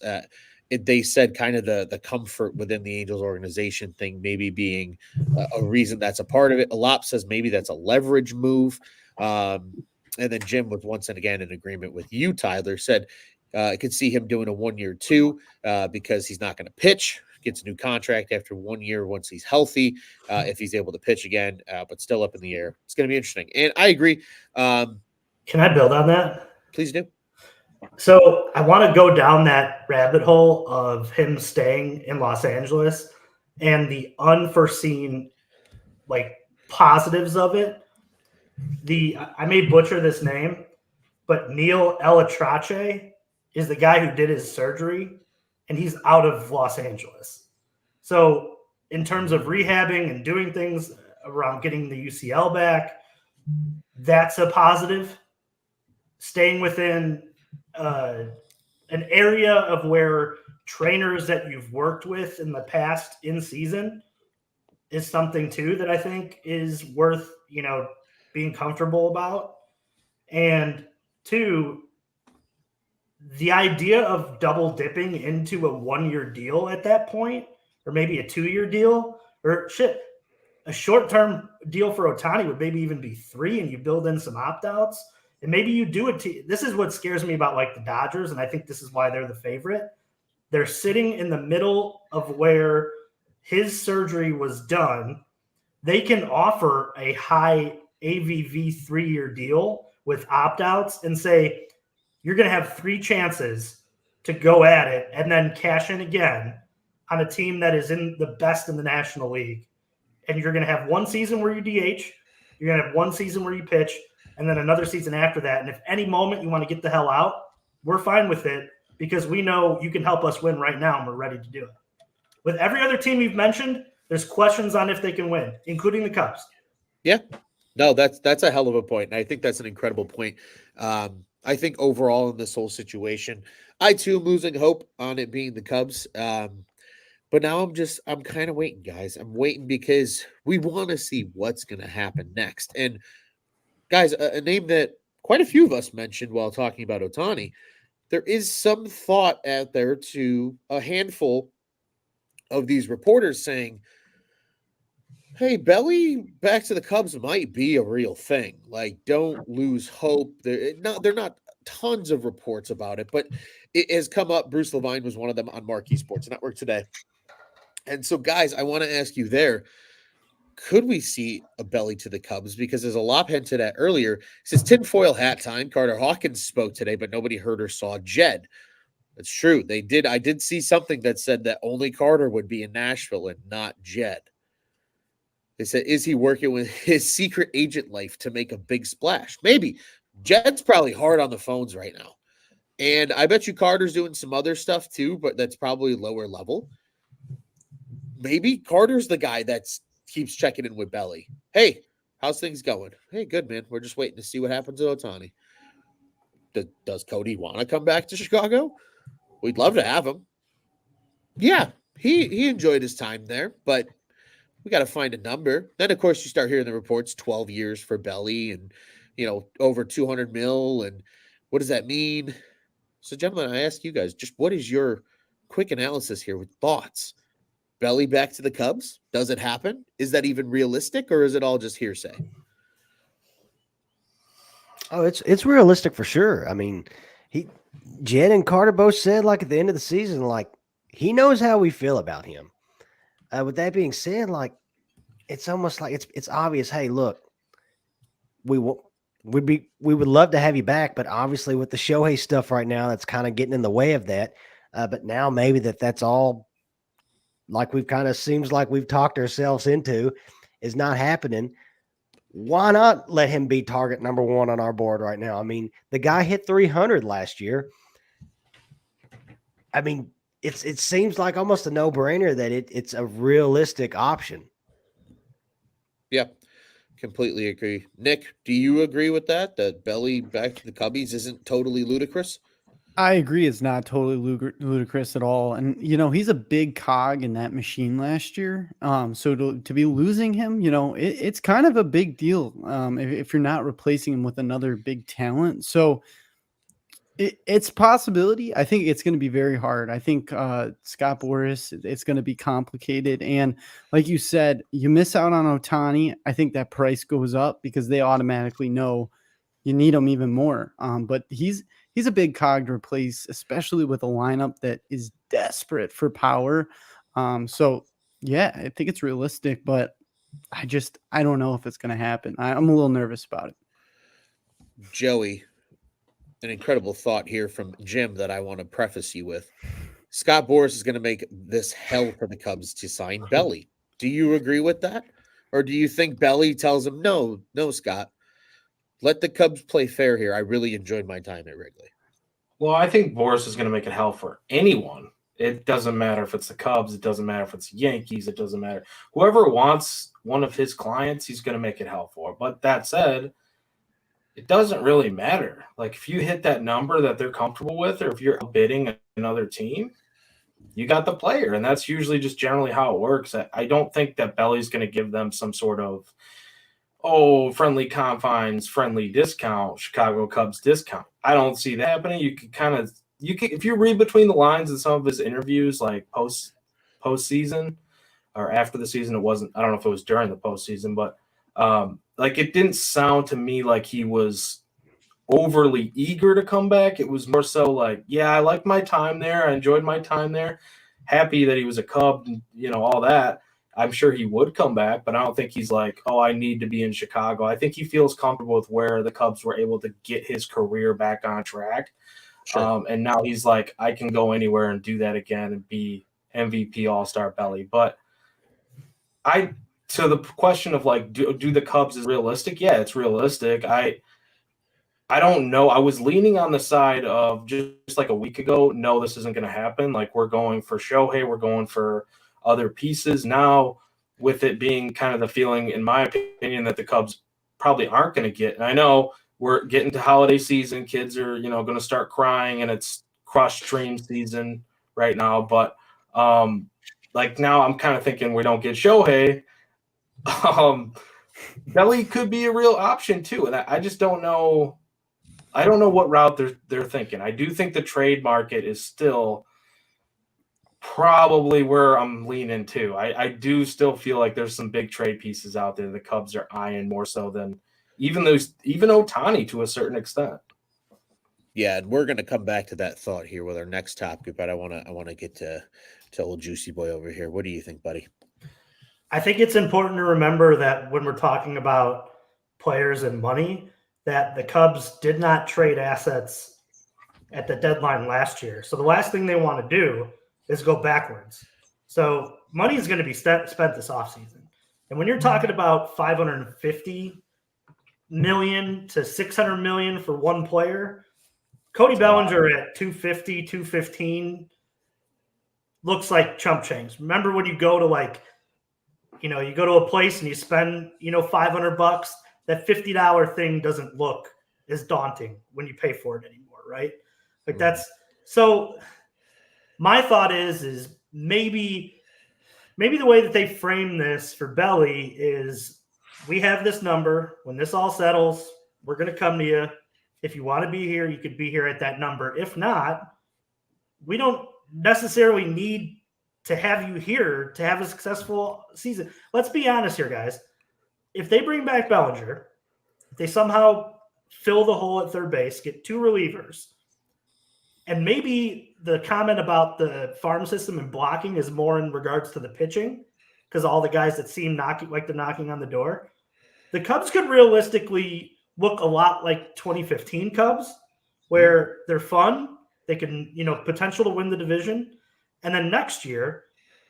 [SPEAKER 1] they said kind of the comfort within the Angels organization thing maybe being a reason that's a part of it. Alop says maybe that's a leverage move. And then Jim was once and again in agreement with you, Tyler, said, I could see him doing a 1 year too because he's not going to pitch. Gets a new contract after 1 year once he's healthy, if he's able to pitch again, but still up in the air. It's going to be interesting. And I agree.
[SPEAKER 5] Can I build on that?
[SPEAKER 1] Please do.
[SPEAKER 5] So I want to go down that rabbit hole of him staying in Los Angeles and the unforeseen positives of it. I may butcher this name, but Neil Elatrache is the guy who did his surgery, and he's out of Los Angeles. So in terms of rehabbing and doing things around getting the UCL back, that's a positive. Staying within an area of where trainers that you've worked with in the past in season is something too that I think is worth, being comfortable about. And 2, the idea of double dipping into a 1 year deal at that point, or maybe a 2 year deal, or a short-term deal for Ohtani would maybe even be 3, and you build in some opt-outs, and maybe you do it. This is what scares me about the Dodgers, and I think this is why they're the favorite. They're sitting in the middle of where his surgery was done. They can offer a high AVV 3 year deal with opt-outs and say, you're going to have 3 chances to go at it and then cash in again on a team that is in the best in the National League. And you're going to have 1 season where you DH, you're going to have 1 season where you pitch, and then another season after that. And if any moment you want to get the hell out, we're fine with it because we know you can help us win right now and we're ready to do it. With every other team you've mentioned, there's questions on if they can win, including the Cubs.
[SPEAKER 1] Yeah. No, that's a hell of a point. And I think that's an incredible point. I think overall in this whole situation, I too am losing hope on it being the Cubs. But now I'm kind of waiting, guys. I'm waiting because we want to see what's going to happen next. And guys, a name that quite a few of us mentioned while talking about Ohtani, there is some thought out there to a handful of these reporters saying, hey, Belly back to the Cubs might be a real thing. Don't lose hope. They're not tons of reports about it, but it has come up. Bruce Levine was one of them on Marquee Sports Network today. And so, guys, I want to ask you there, could we see a belly to the Cubs? Because as a Lop hinted at earlier, it says tinfoil hat time. Carter Hawkins spoke today, but nobody heard or saw Jed. That's true. They did. I did see something that said that only Carter would be in Nashville and not Jed. They said, is he working with his secret agent life to make a big splash? Maybe. Jed's probably hard on the phones right now. And I bet you Carter's doing some other stuff too, but that's probably lower level. Maybe Carter's the guy that keeps checking in with Belly. Hey, how's things going? Hey, good, man. We're just waiting to see what happens to Ohtani. Does Cody want to come back to Chicago? We'd love to have him. Yeah, he enjoyed his time there, but we got to find a number. Then, of course, you start hearing the reports, 12 years for Belly and, over 200 mil. And what does that mean? So, gentlemen, I ask you guys, just what is your quick analysis here with thoughts? Belly back to the Cubs? Does it happen? Is that even realistic, or is it all just hearsay?
[SPEAKER 3] Oh, it's realistic for sure. I mean, Jed and Carter both said, like, at the end of the season, like, he knows how we feel about him. With that being said, like, it's almost like it's obvious. Hey, look, we would love to have you back, but obviously with the Shohei stuff right now, that's kind of getting in the way of that. But now maybe that's all, like, we've kind of seems like we've talked ourselves into, is not happening. Why not let him be target number one on our board right now? I mean, the guy hit 300 last year. I mean, it seems like almost a no-brainer that it's a realistic option.
[SPEAKER 1] Yeah, completely agree. Nick, do you agree with that? That Belly back to the Cubbies isn't totally ludicrous?
[SPEAKER 4] I agree. It's not totally ludicrous at all. And, he's a big cog in that machine last year. So to be losing him, it's kind of a big deal if you're not replacing him with another big talent. So it's a possibility. I think it's going to be very hard. I think Scott Boras, it's going to be complicated. And like you said, you miss out on Ohtani. I think that price goes up because they automatically know you need him even more. But he's a big cog to replace, especially with a lineup that is desperate for power. So yeah, I think it's realistic, but I don't know if it's going to happen. I'm a little nervous about it.
[SPEAKER 1] Joey, an incredible thought here from Jim that I want to preface you with. Scott Boras is going to make this hell for the Cubs to sign Belly. Do you agree with that? Or do you think Belly tells him, no, Scott, let the Cubs play fair here. I really enjoyed my time at Wrigley.
[SPEAKER 2] Well, I think Boras is going to make it hell for anyone. It doesn't matter if it's the Cubs. It doesn't matter if it's the Yankees. It doesn't matter. Whoever wants one of his clients, he's going to make it hell for. But that said, it doesn't really matter. Like, if you hit that number that they're comfortable with, or if you're bidding another team, you got the player. And that's usually just generally how it works. I don't think that Belly's going to give them some sort of, friendly confines, friendly discount, Chicago Cubs discount. I don't see that happening. You can if you read between the lines in some of his interviews, like postseason or after the season, I don't know if it was during the postseason, but it didn't sound to me like he was overly eager to come back. It was more so like, yeah, I liked my time there. I enjoyed my time there. Happy that he was a Cub, and, all that. I'm sure he would come back, but I don't think he's like, I need to be in Chicago. I think he feels comfortable with where the Cubs were able to get his career back on track. Sure. And now he's like, I can go anywhere and do that again and be MVP All-Star Belly. But to the question of like, do the Cubs is realistic? Yeah, it's realistic. I don't know. I was leaning on the side of just like a week ago, no, this isn't going to happen. Like, we're going for Shohei. We're going for other pieces. Now, with it being kind of the feeling, in my opinion, that the Cubs probably aren't going to get. And I know we're getting to holiday season. Kids are, going to start crying, and it's crush dream season right now. But now I'm kind of thinking we don't get Shohei. Belly could be a real option too. And I just don't know. I don't know what route they're thinking. I do think the trade market is still probably where I'm leaning to. I do still feel like there's some big trade pieces out there the Cubs are eyeing more so than even Ohtani to a certain extent.
[SPEAKER 1] Yeah, and we're going to come back to that thought here with our next topic, but I want to get to old Juicy Boy over here. What do you think, buddy?
[SPEAKER 5] I think it's important to remember that when we're talking about players and money, that the Cubs did not trade assets at the deadline last year. So the last thing they want to do is go backwards. So money is going to be spent this offseason. And when you're talking about $550 million to $600 million for one player, Cody Bellinger at 250, 215 looks like chump change. Remember when you go to you go to a place and you spend, $500, that $50 thing doesn't look as daunting when you pay for it anymore, right? Like that's so my thought is maybe the way that they frame this for Belly is we have this number. When this all settles, we're going to come to you. If you want to be here, you could be here at that number. If not, we don't necessarily need to have you here to have a successful season. Let's be honest here, guys. If they bring back Bellinger, if they somehow fill the hole at third base, get 2 relievers, and maybe the comment about the farm system and blocking is more in regards to the pitching, because all the guys that seem like they're knocking on the door, the Cubs could realistically look a lot like 2015 Cubs, where they're fun. They can, potential to win the division. And then next year,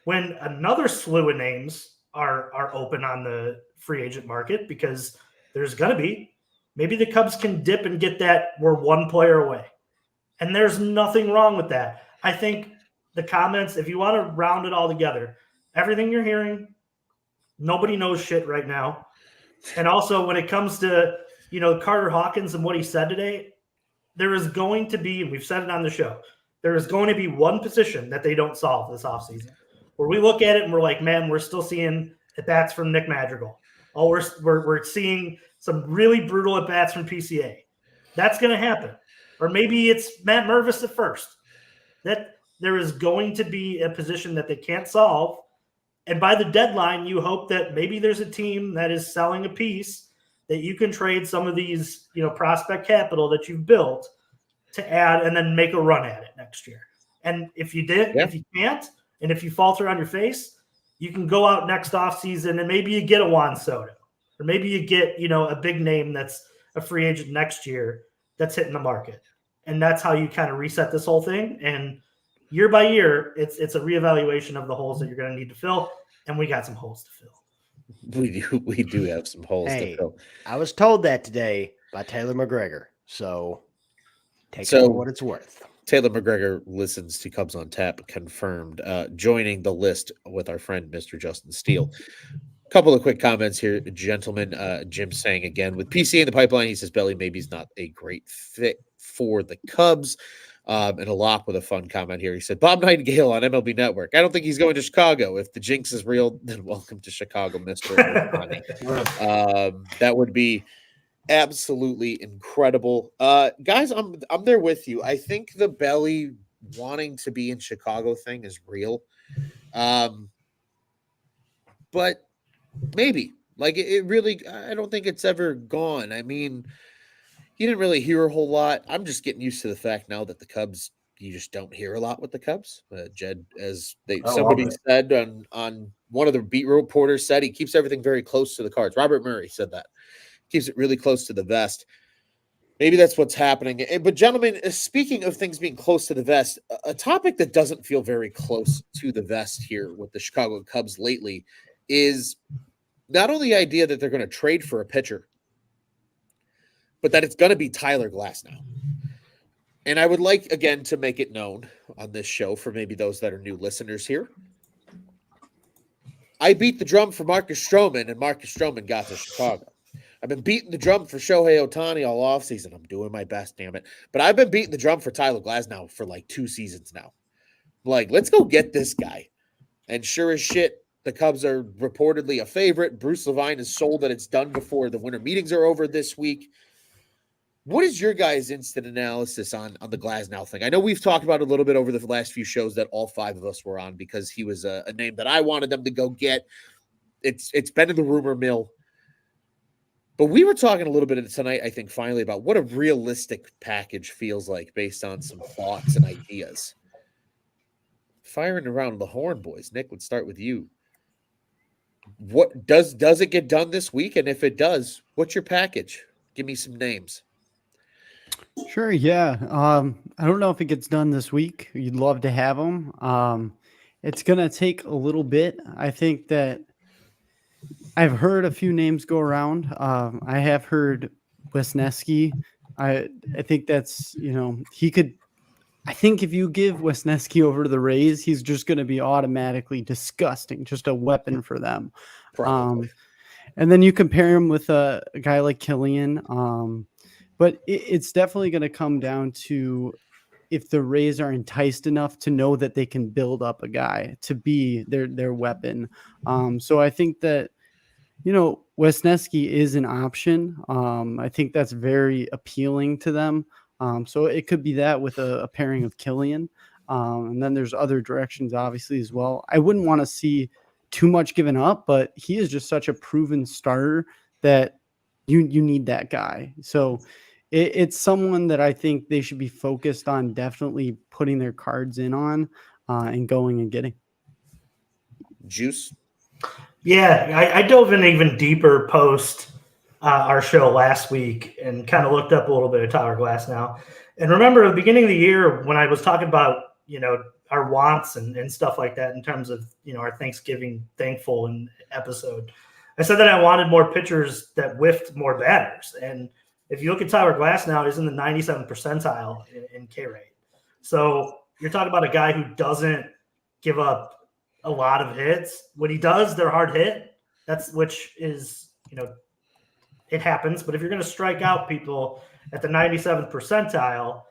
[SPEAKER 5] when another slew of names are open on the free agent market, because there's going to be, maybe the Cubs can dip and get that we're one player away. And there's nothing wrong with that. I think the comments, if you want to round it all together, everything you're hearing, nobody knows shit right now. And also when it comes to, Carter Hawkins and what he said today, there is going to be, and we've said it on the show, there is going to be one position that they don't solve this offseason, where we look at it and we're like, man, we're still seeing at-bats from Nick Madrigal. Oh, we're seeing some really brutal at-bats from PCA. That's going to happen. Or maybe it's Matt Mervis at first. That there is going to be a position that they can't solve. And by the deadline, you hope that maybe there's a team that is selling a piece that you can trade some of these, prospect capital that you've built to add and then make a run at it next year. And if you if you can't, and if you falter on your face, you can go out next offseason and maybe you get a Juan Soto, or maybe you get, a big name that's a free agent next year that's hitting the market. And that's how you kind of reset this whole thing. And year by year, it's a reevaluation of the holes that you're going to need to fill. And we got some holes to fill.
[SPEAKER 1] We do have some holes to fill.
[SPEAKER 3] I was told that today by Taylor McGregor. So take it for what it's worth.
[SPEAKER 1] Taylor McGregor listens to Cubs on Tap, confirmed. Joining the list with our friend, Mr. Justin Steele. A couple of quick comments here, gentlemen. Jim saying again, with PC in the pipeline, he says Belly maybe is not a great fit for the Cubs. And a lot with a fun comment here. He said, Bob Nightingale on MLB Network. I don't think he's going to Chicago. If the jinx is real, then welcome to Chicago, Mr. That would be absolutely incredible. Guys, I'm there with you. I think the Belly wanting to be in Chicago thing is real. But maybe. Like, it really, I don't think it's ever gone. I mean, you didn't really hear a whole lot. I'm just getting used to the fact now that the Cubs, you just don't hear a lot with the Cubs. Jed, as somebody said on one of the beat reporters said, he keeps everything very close to the cards. Robert Murray said that. Keeps it really close to the vest. Maybe that's what's happening. But gentlemen, speaking of things being close to the vest, a topic that doesn't feel very close to the vest here with the Chicago Cubs lately is not only the idea that they're going to trade for a pitcher, but that it's going to be Tyler Glasnow. And I would like, again, to make it known on this show for maybe those that are new listeners here. I beat the drum for Marcus Stroman, and Marcus Stroman got to Chicago. I've been beating the drum for Shohei Ohtani all offseason. I'm doing my best, damn it. But I've been beating the drum for Tyler Glasnow for like 2 seasons now. Like, let's go get this guy. And sure as shit, the Cubs are reportedly a favorite. Bruce Levine is sold that it's done before the winter meetings are over this week. What is your guys' instant analysis on the Glasnow thing? I know we've talked about it a little bit over the last few shows that all 5 of us were on because he was a name that I wanted them to go get. It's been in the rumor mill. But we were talking a little bit tonight, I think, finally, about what a realistic package feels like based on some thoughts and ideas. Firing around the horn, boys. Nick, let's start with you. What does it get done this week? And if it does, what's your package? Give me some names.
[SPEAKER 4] Sure, yeah. I don't know if it gets done this week. You'd love to have them. It's going to take a little bit. I think that I've heard a few names go around. I have heard Wisniewski. I think that's, he could. I think if you give Wisniewski over to the Rays, he's just going to be automatically disgusting, just a weapon for them.
[SPEAKER 1] Probably.
[SPEAKER 4] And then you compare him with a guy like Killian. But it's definitely going to come down to if the Rays are enticed enough to know that they can build up a guy to be their weapon. So I think that, Wisniewski is an option. I think that's very appealing to them. So it could be that with a pairing of Killian. And then there's other directions, obviously, as well. I wouldn't want to see too much given up, but he is just such a proven starter that you need that guy. So it's someone that I think they should be focused on definitely putting their cards in on and going and getting.
[SPEAKER 1] Juice?
[SPEAKER 5] Yeah, I dove in even deeper post our show last week and kind of looked up a little bit of Tyler Glasnow. And remember at the beginning of the year when I was talking about, our wants and stuff like that in terms of, our Thanksgiving thankful and episode, I said that I wanted more pitchers that whiffed more batters. And if you look at Tyler Glasnow, he's in the 97th percentile in K rate. So you're talking about a guy who doesn't give up a lot of hits. When he does, they're hard hit. Which is, it happens. But if you're going to strike out people at the 97th percentile,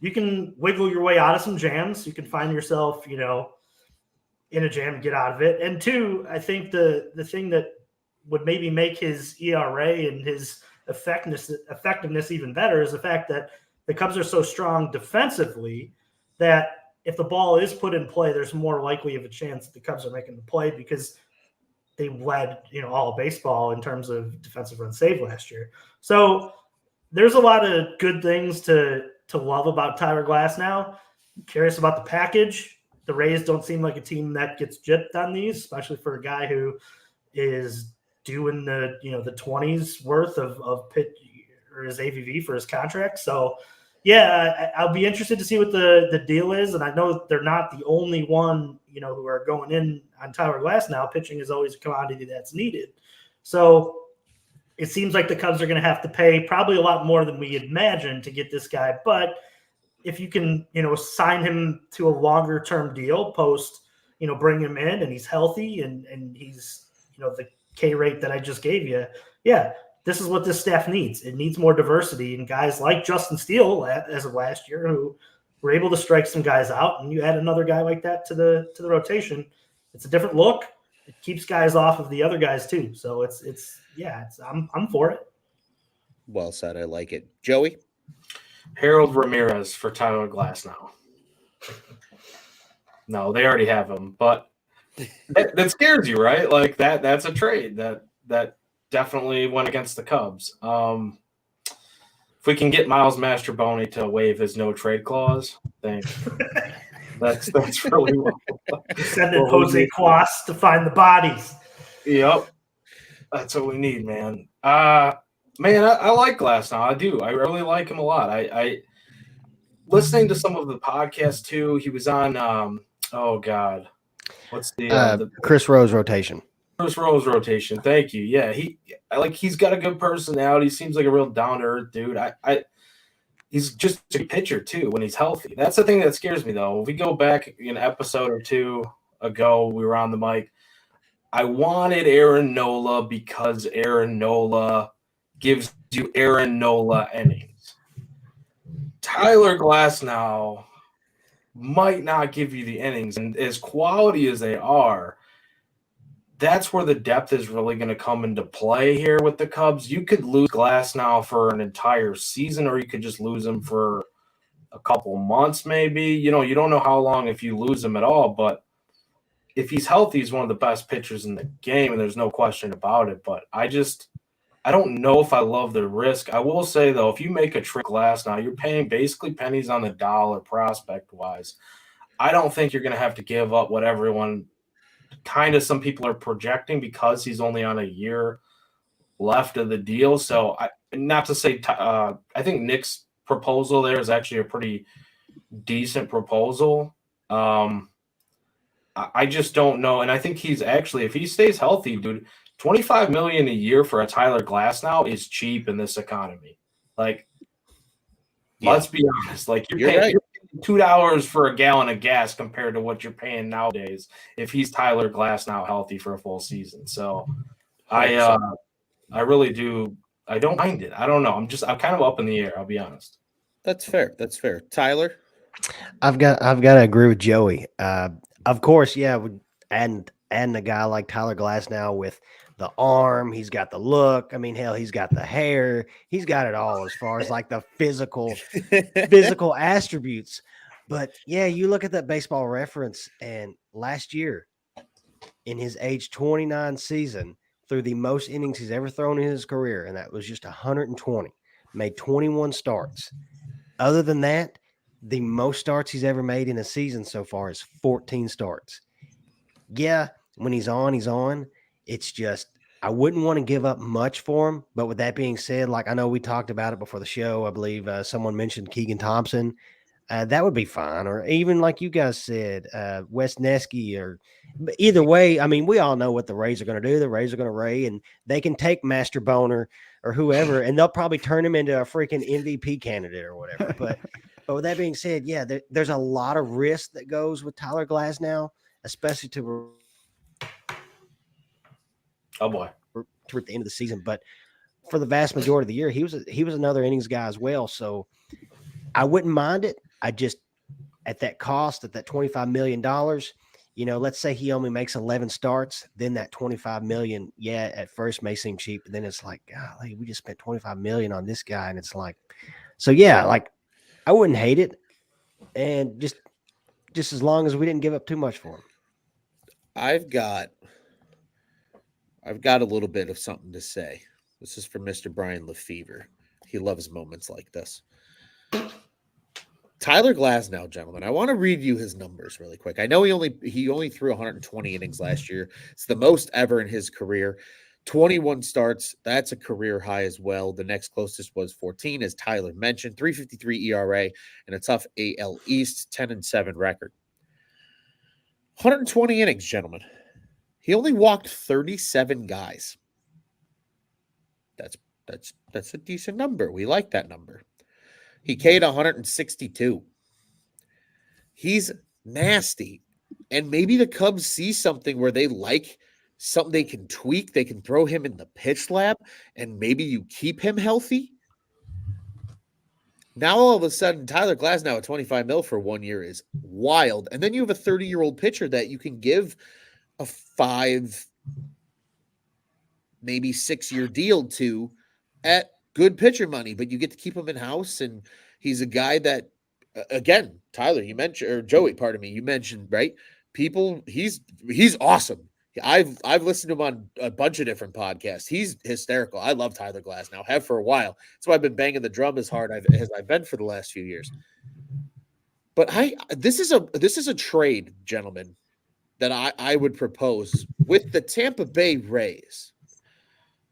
[SPEAKER 5] you can wiggle your way out of some jams. You can find yourself, in a jam and get out of it. And two, I think the thing that would maybe make his ERA and his effectiveness even better is the fact that the Cubs are so strong defensively that if the ball is put in play, there's more likely of a chance that the Cubs are making the play because they led, all of baseball in terms of defensive run save last year. So there's a lot of good things to love about Tyler Glasnow. I'm curious about the package. The Rays don't seem like a team that gets gypped on these, especially for a guy who is doing the 20s worth of pitch or his AVV for his contract. So yeah, I'll be interested to see what the deal is. And I know they're not the only one, who are going in on Tyler Glasnow. Pitching is always a commodity that's needed. So it seems like the Cubs are going to have to pay probably a lot more than we imagined to get this guy. But if you can, sign him to a longer term deal post, bring him in and he's healthy and he's, the K rate that I just gave you. Yeah, this is what this staff needs. It needs more diversity and guys like Justin Steele as of last year who were able to strike some guys out. And you add another guy like that to the rotation. It's a different look. It keeps guys off of the other guys too. So I'm for it.
[SPEAKER 1] Well said. I like it. Joey?
[SPEAKER 2] Harold Ramirez for Tyler Glasnow. No, they already have him, but that scares you, right? Like that's a trade that definitely went against the Cubs. If we can get Miles Mastroboni to waive his no trade clause, I think that's really well.
[SPEAKER 5] Sending Jose Cuas to find the bodies.
[SPEAKER 2] Yep. That's what we need, man. I like Glasnow. I do. I really like him a lot. I listening to some of the podcasts too. He was on oh God. What's the
[SPEAKER 3] Chris Rose rotation?
[SPEAKER 2] Chris Rose rotation. Thank you. Yeah, he's got a good personality. Seems like a real down to earth dude. He's just a pitcher too when he's healthy. That's the thing that scares me though. If we go back an episode or two ago, we were on the mic. I wanted Aaron Nola because Aaron Nola gives you Aaron Nola innings. Tyler Glasnow might not give you the innings, and as quality as they are, that's where the depth is really going to come into play here with the Cubs. You could lose Glasnow for an entire season, or you could just lose him for a couple months maybe. You don't know how long if you lose him at all, but if he's healthy, he's one of the best pitchers in the game, and there's no question about it. But I I don't know if I love the risk. I will say, though, if you make a trade Glass now, you're paying basically pennies on the dollar prospect-wise. I don't think you're going to have to give up what everyone kind of some people are projecting because he's only on a year left of the deal. So not to say I think Nick's proposal there is actually a pretty decent proposal. I just don't know. And I think he's actually, if he stays healthy, dude, $25 million a year for a Tyler Glass now is cheap in this economy. Like, let's be honest. Like you're paying $2 for a gallon of gas compared to what you're paying nowadays if he's Tyler Glass now healthy for a full season. So I really do. I don't mind it. I don't know. I'm kind of up in the air. I'll be honest.
[SPEAKER 1] That's fair. That's fair. Tyler?
[SPEAKER 3] I've got to agree with Joey. Of course, yeah, adding a guy like Tyler Glass now with the arm, he's got the look. I mean, hell, he's got the hair. He's got it all as far as like the physical attributes. But yeah, you look at that Baseball Reference, and last year in his age 29 season, through the most innings he's ever thrown in his career, and that was just 120, made 21 starts. Other than that, the most starts he's ever made in a season so far is 14 starts. Yeah, when he's on, he's on. It's just, I wouldn't want to give up much for him. But with that being said, like I know we talked about it before the show. I believe someone mentioned Keegan Thompson. That would be fine. Or even like you guys said, Wes Nesky, or either way, I mean, we all know what the Rays are going to do. The Rays are going to Ray, and they can take Master Boner or whoever, and they'll probably turn him into a freaking MVP candidate or whatever. But with that being said, yeah, there's a lot of risk that goes with Tyler Glass now, especially to
[SPEAKER 2] toward
[SPEAKER 3] the end of the season. But for the vast majority of the year, he was another innings guy as well. So I wouldn't mind it. I just, at that cost, at that $25 million, let's say he only makes 11 starts, then that $25 million, yeah, at first may seem cheap, but then it's like, golly, we just spent $25 million on this guy. And it's like, so yeah, like I wouldn't hate it. And just as long as we didn't give up too much for him.
[SPEAKER 1] I've got a little bit of something to say. This is for Mr. Brian Lefevre. He loves moments like this. Tyler Glasnow, gentlemen, I want to read you his numbers really quick. I know he only threw 120 innings last year. It's the most ever in his career. 21 starts. That's a career high as well. The next closest was 14, as Tyler mentioned. 3.53 ERA and a tough AL East 10-7 record. 120 innings, gentlemen. He only walked 37 guys. That's a decent number. We like that number. He K'd 162. He's nasty. And maybe the Cubs see something where they like something they can tweak. They can throw him in the pitch lab, and maybe you keep him healthy. Now, all of a sudden, Tyler Glasnow at 25 mil for 1 year is wild. And then you have a 30-year-old pitcher that you can give a 5, maybe 6-year deal to at good pitcher money, but you get to keep him in house. And he's a guy that, again, Tyler, you mentioned, or Joey, pardon me, you mentioned, right? People, he's awesome. I've listened to him on a bunch of different podcasts. He's hysterical. I love Tyler Glasnow. Have for a while. That's why I've been banging the drum as hard as I've been for the last few years. But this is a trade, gentlemen, that I would propose with the Tampa Bay Rays.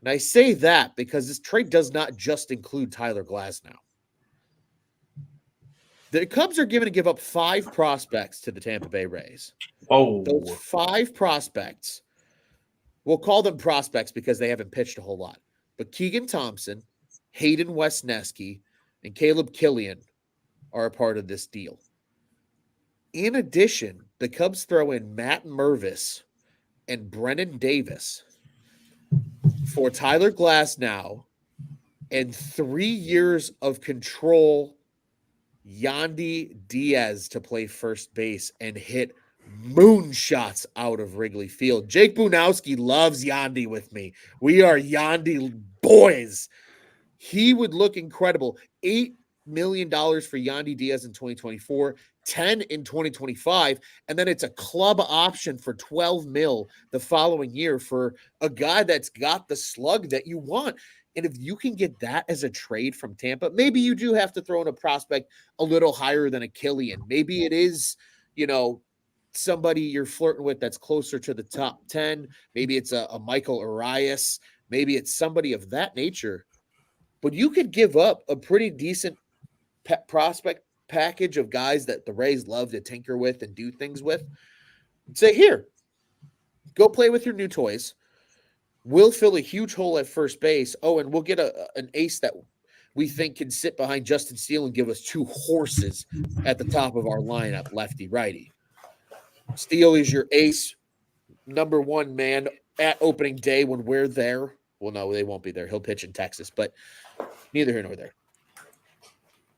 [SPEAKER 1] And I say that because this trade does not just include Tyler Glasnow. The Cubs are going to give up 5 prospects to the Tampa Bay Rays.
[SPEAKER 2] Oh,
[SPEAKER 1] those 5 prospects, we'll call them prospects because they haven't pitched a whole lot. But Keegan Thompson, Hayden Wesneski, and Caleb Killian are a part of this deal. In addition, the Cubs throw in Matt Mervis and Brennan Davis for Tyler Glasnow and 3 years of control Yandy Diaz to play first base and hit moonshots out of Wrigley Field. Jake Bunowski loves Yandy with me. We are Yandy boys. He would look incredible. $8 million for Yandy Diaz in 2024, 10 in 2025, and then it's a club option for 12 mil the following year for a guy that's got the slug that you want. And if you can get that as a trade from Tampa, maybe you do have to throw in a prospect a little higher than a Killian. Maybe it is, somebody you're flirting with that's closer to the top 10. Maybe it's a Michael Arias. Maybe it's somebody of that nature. But you could give up a pretty decent prospect package of guys that the Rays love to tinker with and do things with. Say, here, go play with your new toys. We'll fill a huge hole at first base. Oh, and we'll get an ace that we think can sit behind Justin Steele and give us two horses at the top of our lineup, lefty-righty. Steele is your ace, number one man at opening day when we're there. Well, no, they won't be there. He'll pitch in Texas, but neither here nor there.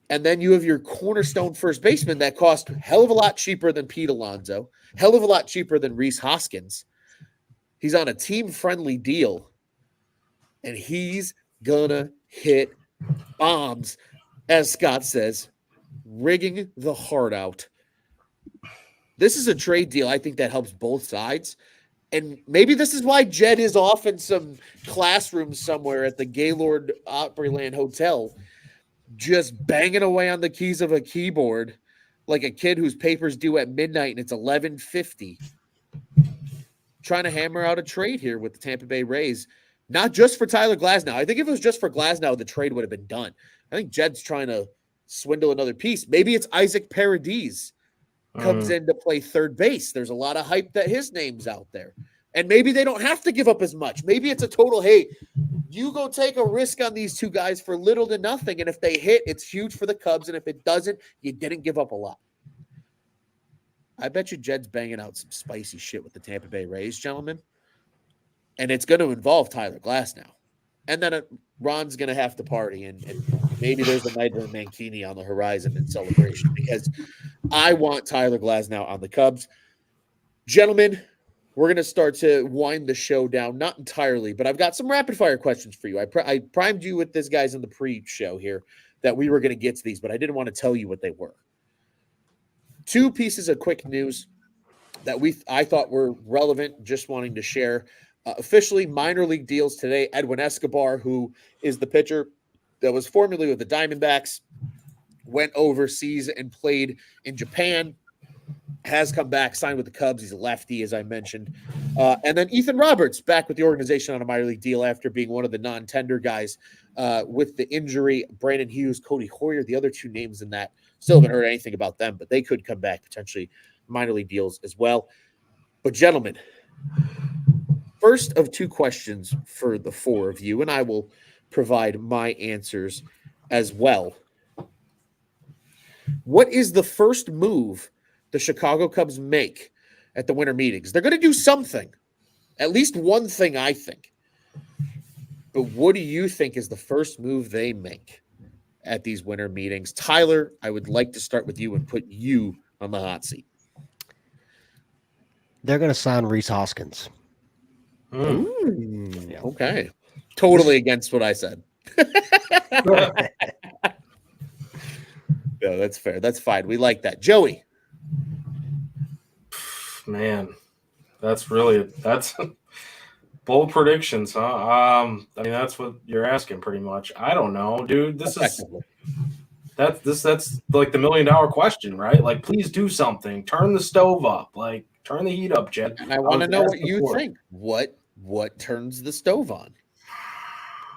[SPEAKER 1] And then you have your cornerstone first baseman that cost hell of a lot cheaper than Pete Alonso, hell of a lot cheaper than Rhys Hoskins. He's on a team-friendly deal, and he's going to hit bombs, as Scott says, rigging the heart out. This is a trade deal I think that helps both sides. And maybe this is why Jed is off in some classroom somewhere at the Gaylord Opryland Hotel, just banging away on the keys of a keyboard like a kid whose paper's due at midnight and it's 11:50. Trying to hammer out a trade here with the Tampa Bay Rays, not just for Tyler Glasnow. I think if it was just for Glasnow, the trade would have been done. I think Jed's trying to swindle another piece. Maybe it's Isaac Paradis comes in to play third base. There's a lot of hype that his name's out there. And maybe they don't have to give up as much. Maybe it's a total, hey, you go take a risk on these two guys for little to nothing. And if they hit, it's huge for the Cubs. And if it doesn't, you didn't give up a lot. I bet you Jed's banging out some spicy shit with the Tampa Bay Rays, gentlemen. And it's going to involve Tyler Glasnow. And then Ron's going to have to party. And maybe there's a night of a Mankini on the horizon in celebration, because I want Tyler Glasnow on the Cubs. Gentlemen, we're going to start to wind the show down. Not entirely, but I've got some rapid-fire questions for you. I primed you with this, guys, in the pre-show here that we were going to get to these, but I didn't want to tell you what they were. Two pieces of quick news that I thought were relevant, just wanting to share. Officially, minor league deals today. Edwin Escobar, who is the pitcher that was formerly with the Diamondbacks, went overseas and played in Japan, has come back, signed with the Cubs. He's a lefty, as I mentioned. And then Ethan Roberts back with the organization on a minor league deal after being one of the non-tender guys with the injury. Brandon Hughes, Cody Hoyer, the other two names in that. Still haven't heard anything about them, but they could come back, potentially minor league deals as well. But gentlemen, first of two questions for the four of you, and I will provide my answers as well. What is the first move the Chicago Cubs make at the winter meetings? They're going to do something, at least one thing, I think. But what do you think is the first move they make at these winter meetings? Tyler, I would like to start with you and put you on the hot seat.
[SPEAKER 3] They're going to sign Rhys Hoskins.
[SPEAKER 1] Okay. Totally against what I said. No, that's fair. That's fine. We like that. Joey.
[SPEAKER 2] Man, that's bold predictions, huh? I mean, that's what you're asking pretty much. I don't know, dude. That's like the $1 million question, right? Like, please do something. Turn the stove up. Like, turn the heat up, Jed.
[SPEAKER 1] And I want to know what you think. What turns the stove on?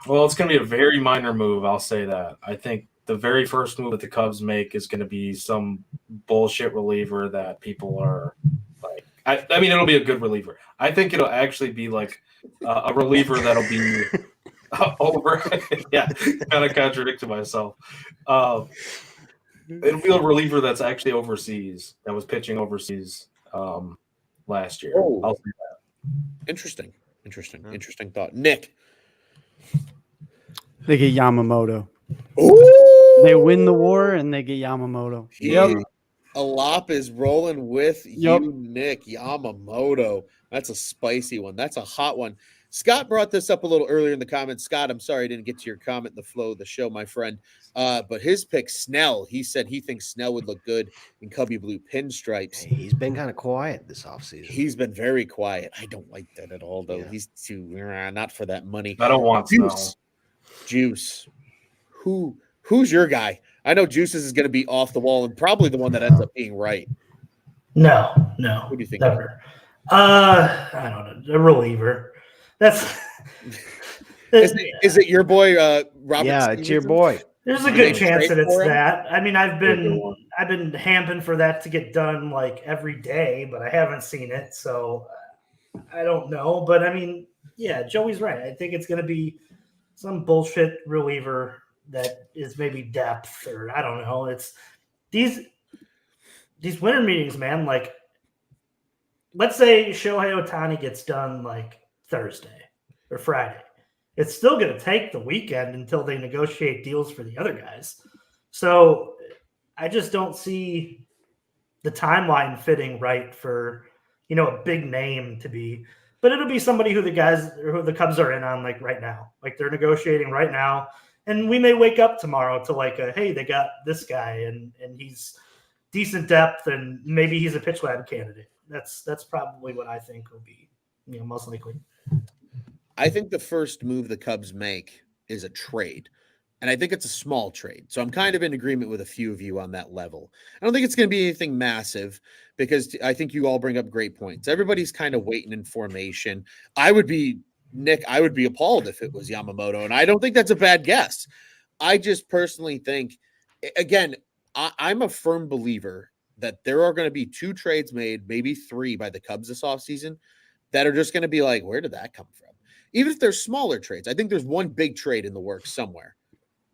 [SPEAKER 2] Well, it's going to be a very minor move. I'll say that. I think the very first move that the Cubs make is going to be some bullshit reliever that people are like. I mean, it'll be a good reliever. I think it'll actually be like a reliever that'll be over. Yeah, kind of contradicted myself. It'll be a reliever that's actually overseas, that was pitching overseas last year.
[SPEAKER 1] Oh.
[SPEAKER 2] I'll say that.
[SPEAKER 1] Interesting thought. Nick.
[SPEAKER 4] They get Yamamoto.
[SPEAKER 1] Ooh!
[SPEAKER 4] They win the war and they get Yamamoto.
[SPEAKER 1] Yep. Alop is rolling with you, Nick. Yamamoto. That's a spicy one. That's a hot one. Scott brought this up a little earlier in the comments. Scott, I'm sorry I didn't get to your comment in the flow of the show, my friend. But his pick, Snell, he said he thinks Snell would look good in Cubby blue pinstripes.
[SPEAKER 3] Hey, he's been kind of quiet this offseason.
[SPEAKER 1] He's been very quiet. I don't like that at all, though. Yeah. He's too not for that money.
[SPEAKER 2] I don't want Snell.
[SPEAKER 1] Juice, who's your guy? I know Juice's is going to be off the wall and probably the one that ends up being right.
[SPEAKER 5] No.
[SPEAKER 1] Who do you think?
[SPEAKER 5] Never. I don't know. A reliever. That's.
[SPEAKER 1] Is it your boy Robert?
[SPEAKER 3] Yeah,
[SPEAKER 1] Stevenson?
[SPEAKER 3] it's your boy.
[SPEAKER 5] There's a
[SPEAKER 1] Do
[SPEAKER 5] good
[SPEAKER 1] they
[SPEAKER 5] chance
[SPEAKER 1] trade
[SPEAKER 5] that it's
[SPEAKER 1] for him?
[SPEAKER 5] that. I mean, I've been hamping for that to get done like every day, but I haven't seen it, so I don't know. But I mean, yeah, Joey's right. I think it's going to be some bullshit reliever that is maybe depth, or I don't know. It's these winter meetings, man. Like, let's say Shohei Ohtani gets done like Thursday or Friday. It's still going to take the weekend until they negotiate deals for the other guys. So I just don't see the timeline fitting right for, a big name to be. But it'll be somebody who the Cubs are in on like right now. Like they're negotiating right now. And we may wake up tomorrow to like, hey, they got this guy and he's decent depth and maybe he's a pitch lab candidate. That's probably what I think will be, most likely.
[SPEAKER 1] I think the first move the Cubs make is a trade. And I think it's a small trade. So I'm kind of in agreement with a few of you on that level. I don't think it's going to be anything massive because I think you all bring up great points. Everybody's kind of waiting in formation. I would be appalled if it was Yamamoto. And I don't think that's a bad guess. I just personally think, again, I'm a firm believer that there are going to be 2 trades made, maybe 3 by the Cubs this offseason that are just going to be like, where did that come from? Even if they're smaller trades, I think there's one big trade in the works somewhere.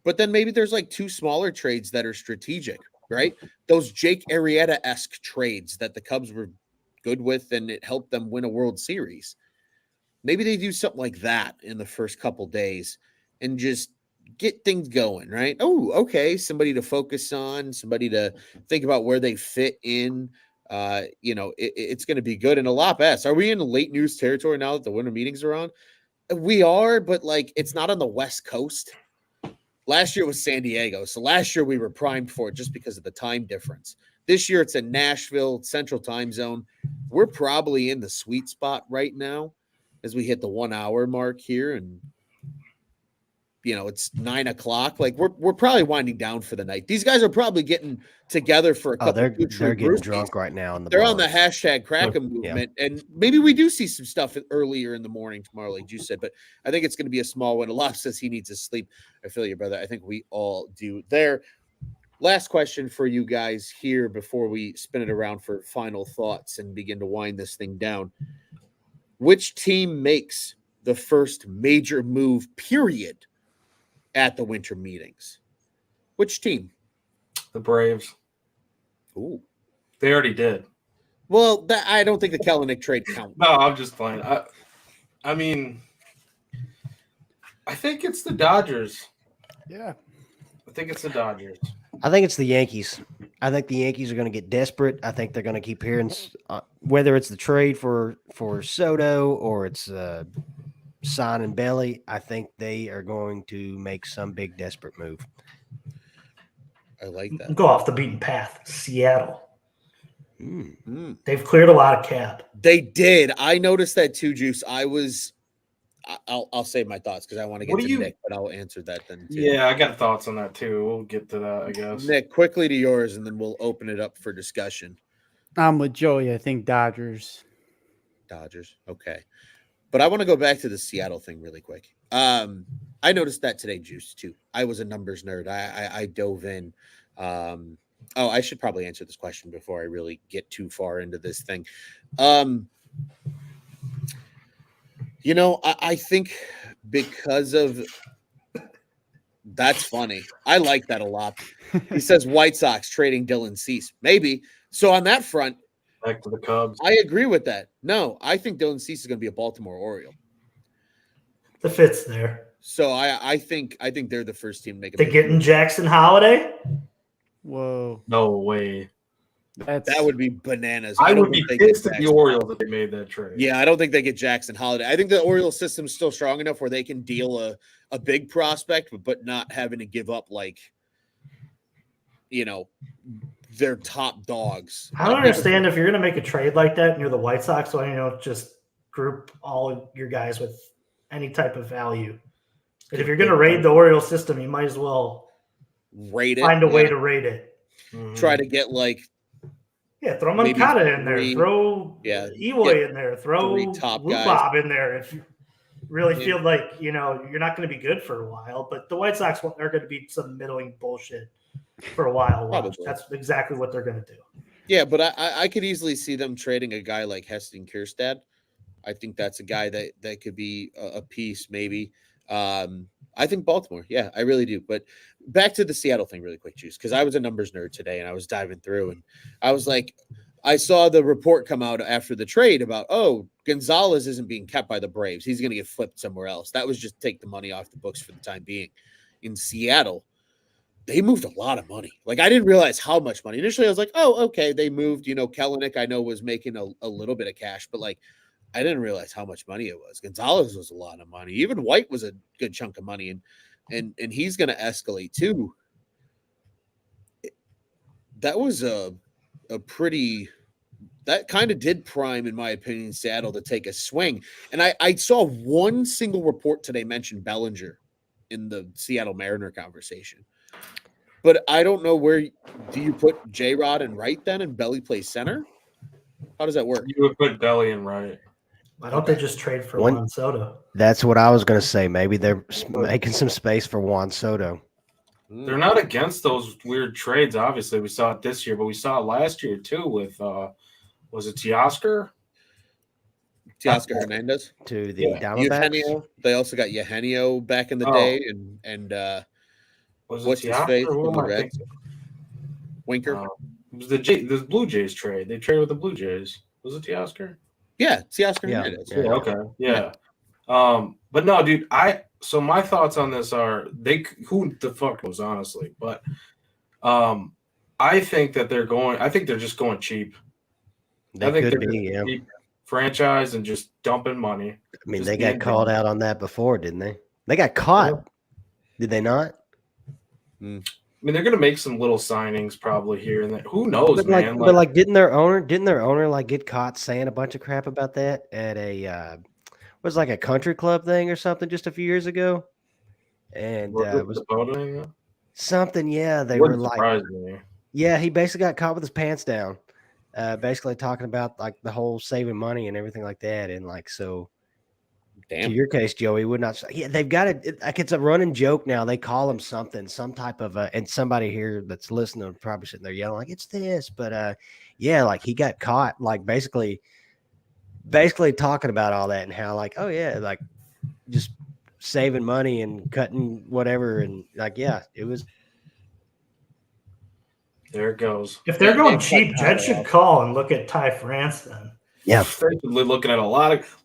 [SPEAKER 1] But then maybe there's like 2 smaller trades that are strategic, right? Those Jake Arrieta-esque trades that the Cubs were good with and it helped them win a World Series. Maybe they do something like that in the first couple days and just get things going, right? Oh, okay. Somebody to focus on, somebody to think about where they fit in. It's going to be good. And a lot best. Are we in late news territory now that the winter meetings are on? We are, but like it's not on the West Coast. Last year was San Diego. So last year we were primed for it just because of the time difference. This year it's in Nashville, Central Time Zone. We're probably in the sweet spot right now as we hit the 1 hour mark here. And it's 9 o'clock. Like we're probably winding down for the night. These guys are probably getting together for a couple.
[SPEAKER 3] They're getting drunk right now.
[SPEAKER 1] They're on the hashtag Kraken movement, and maybe we do see some stuff earlier in the morning tomorrow, like you said. But I think it's going to be a small one. Alaf says he needs to sleep. I feel you, brother. I think we all do. There. Last question for you guys here before we spin it around for final thoughts and begin to wind this thing down. Which team makes the first major move? Period. At the winter meetings. Which team?
[SPEAKER 2] The Braves.
[SPEAKER 1] Ooh.
[SPEAKER 2] They already did.
[SPEAKER 1] Well, I don't think the Kelenic trade counts.
[SPEAKER 2] No, I'm just playing. I mean, I think it's the Dodgers.
[SPEAKER 4] Yeah.
[SPEAKER 2] I think it's the Dodgers.
[SPEAKER 3] I think it's the Yankees. I think the Yankees are going to get desperate. I think they're going to keep hearing whether it's the trade for Soto or it's Son and Belly. I think they are going to make some big desperate move.
[SPEAKER 1] I like that.
[SPEAKER 5] Go off the beaten path. Seattle.
[SPEAKER 1] Mm.
[SPEAKER 5] They've cleared a lot of cap.
[SPEAKER 1] They did. I noticed that too, Juice. I'll save my thoughts because I want to get to Nick, but I'll answer that then too.
[SPEAKER 2] Yeah, I got thoughts on that too. We'll get to that, I guess.
[SPEAKER 1] Nick, quickly to yours, and then we'll open it up for discussion.
[SPEAKER 4] I'm with Joey. I think Dodgers.
[SPEAKER 1] Okay. But I want to go back to the Seattle thing really quick. I noticed that today, Juice, too. I was a numbers nerd. I dove in. I should probably answer this question before I really get too far into this thing. I think because of that's funny. I like that a lot. He says White Sox trading Dylan Cease. Maybe. So on that front,
[SPEAKER 2] back to the Cubs.
[SPEAKER 1] I agree with that. No, I think Dylan Cease is going to be a Baltimore Oriole.
[SPEAKER 5] The fit's there.
[SPEAKER 1] So I think they're the first team to make it.
[SPEAKER 5] They're getting Jackson Holiday.
[SPEAKER 4] Whoa.
[SPEAKER 2] No way.
[SPEAKER 1] That would be bananas.
[SPEAKER 2] I would be pissed at the Orioles if they made that trade.
[SPEAKER 1] Yeah, I don't think they get Jackson Holiday. I think the Orioles system is still strong enough where they can deal a big prospect, but not having to give up their top dogs.
[SPEAKER 5] I don't understand if you're going to make a trade like that and you're the White Sox, so just group all your guys with any type of value. And if you're going to raid the Orioles system, you might as well
[SPEAKER 1] rate it.
[SPEAKER 5] Find a way to raid it.
[SPEAKER 1] Try to get
[SPEAKER 5] throw Moncada in there, throw Eloy in there, throw Lubob in there if you really feel like you're not going to be good for a while. But the White Sox are going to be some middling bullshit for a while. That's exactly what they're going to do.
[SPEAKER 1] Yeah, but I could easily see them trading a guy like Heston Kjerstad. I think that's a guy that could be a piece, maybe. I think Baltimore. Yeah, I really do. But back to the Seattle thing really quick, Juice, because I was a numbers nerd today and I was diving through and I was like, I saw the report come out after the trade about, Gonzalez isn't being kept by the Braves. He's going to get flipped somewhere else. That was just take the money off the books for the time being. In Seattle, they moved a lot of money. Like, I didn't realize how much money. Initially, I was like, okay, they moved, Kelenic, I know, was making a little bit of cash, but like, I didn't realize how much money it was. Gonzalez was a lot of money. Even White was a good chunk of money, and he's going to escalate too. That was a pretty. That kind of did prime, in my opinion, Seattle to take a swing. And I saw one single report today mention Bellinger in the Seattle Mariner conversation. But I don't know where do you put J-Rod and right then, and Belly plays center? How does that work?
[SPEAKER 2] You would put Belly and right.
[SPEAKER 5] Why don't they just trade for Juan Soto?
[SPEAKER 3] That's what I was going to say. Maybe they're making some space for Juan Soto.
[SPEAKER 2] They're not against those weird trades. Obviously, we saw it this year, but we saw it last year too with was it Teoscar
[SPEAKER 1] Hernandez
[SPEAKER 3] to the Diamondbacks?
[SPEAKER 1] Eugenio. They also got Eugenio back in the day, and what's his face from the Reds? Winker.
[SPEAKER 2] It was the Blue Jays trade. They traded with the Blue Jays. Was it Teoscar?
[SPEAKER 1] Yeah, Teoscar Hernandez.
[SPEAKER 2] Yeah. Okay. Yeah. But no, dude. So my thoughts on this are who the fuck knows, honestly. But I think that they're going. I think they're just going cheap.
[SPEAKER 3] I think they're cheap
[SPEAKER 2] franchise and just dumping money.
[SPEAKER 3] I mean, they got called out on that before, didn't they? They got caught. Did they not?
[SPEAKER 2] I mean, they're going to make some little signings probably here and there. Who knows, man?
[SPEAKER 3] But didn't their owner like get caught saying a bunch of crap about that at a was like a country club thing or something just a few years ago? And it was something. Yeah, they were like, yeah, he basically got caught with his pants down, basically talking about like the whole saving money and everything like that. And like, so to your case, Joey, would not. Yeah, they've got it. Like, it's a running joke now. They call him something, some type of and somebody here that's listening probably sitting there yelling like it's this, but yeah, like he got caught, like basically talking about all that and how like, oh yeah, like just saving money and cutting whatever, and like, yeah, it was.
[SPEAKER 2] There it goes.
[SPEAKER 5] If they're going cheap, Jed should call and look at Ty France then.
[SPEAKER 3] Yeah,
[SPEAKER 2] they're looking at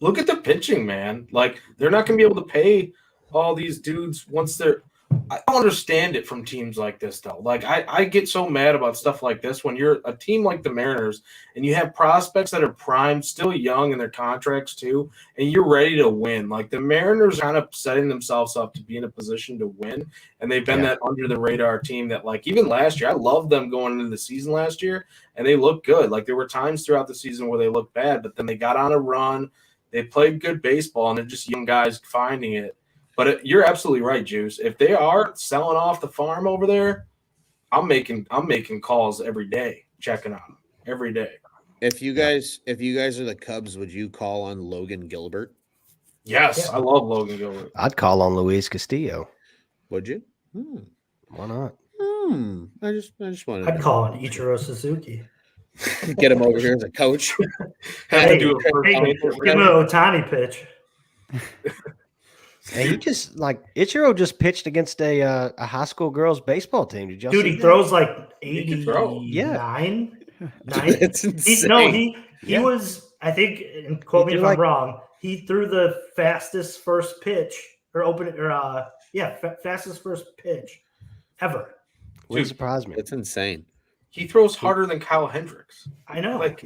[SPEAKER 2] look at the pitching, man. Like, they're not going to be able to pay all these dudes once they're. I don't understand it from teams like this, though. Like, I get so mad about stuff like this when you're a team like the Mariners and you have prospects that are primed, still young in their contracts too, and you're ready to win. Like, the Mariners are kind of setting themselves up to be in a position to win, and they've been that under the radar team that, like, even last year, I loved them going into the season last year, and they looked good. Like, there were times throughout the season where they looked bad, but then they got on a run, they played good baseball, and they're just young guys finding it. But you're absolutely right, Juice. If they are selling off the farm over there, I'm making calls every day, checking on them every day.
[SPEAKER 1] If you guys are the Cubs, would you call on Logan Gilbert?
[SPEAKER 2] Yes, I love Logan Gilbert.
[SPEAKER 3] I'd call on Luis Castillo.
[SPEAKER 1] Would you?
[SPEAKER 3] Why not?
[SPEAKER 1] I just wanted.
[SPEAKER 5] I'd call on Ichiro Suzuki.
[SPEAKER 1] Get him over here as a coach.
[SPEAKER 5] Give him an Ohtani pitch.
[SPEAKER 3] And he just Ichiro just pitched against a high school girls baseball team. Did you?
[SPEAKER 5] Dude, he throws like 89.
[SPEAKER 1] It's insane.
[SPEAKER 5] He was. I think, and quote me if I'm wrong. He threw the fastest first pitch fastest first pitch ever.
[SPEAKER 3] Wouldn't surprise me.
[SPEAKER 1] It's insane.
[SPEAKER 2] He throws harder than Kyle Hendricks.
[SPEAKER 5] I know.
[SPEAKER 2] Like,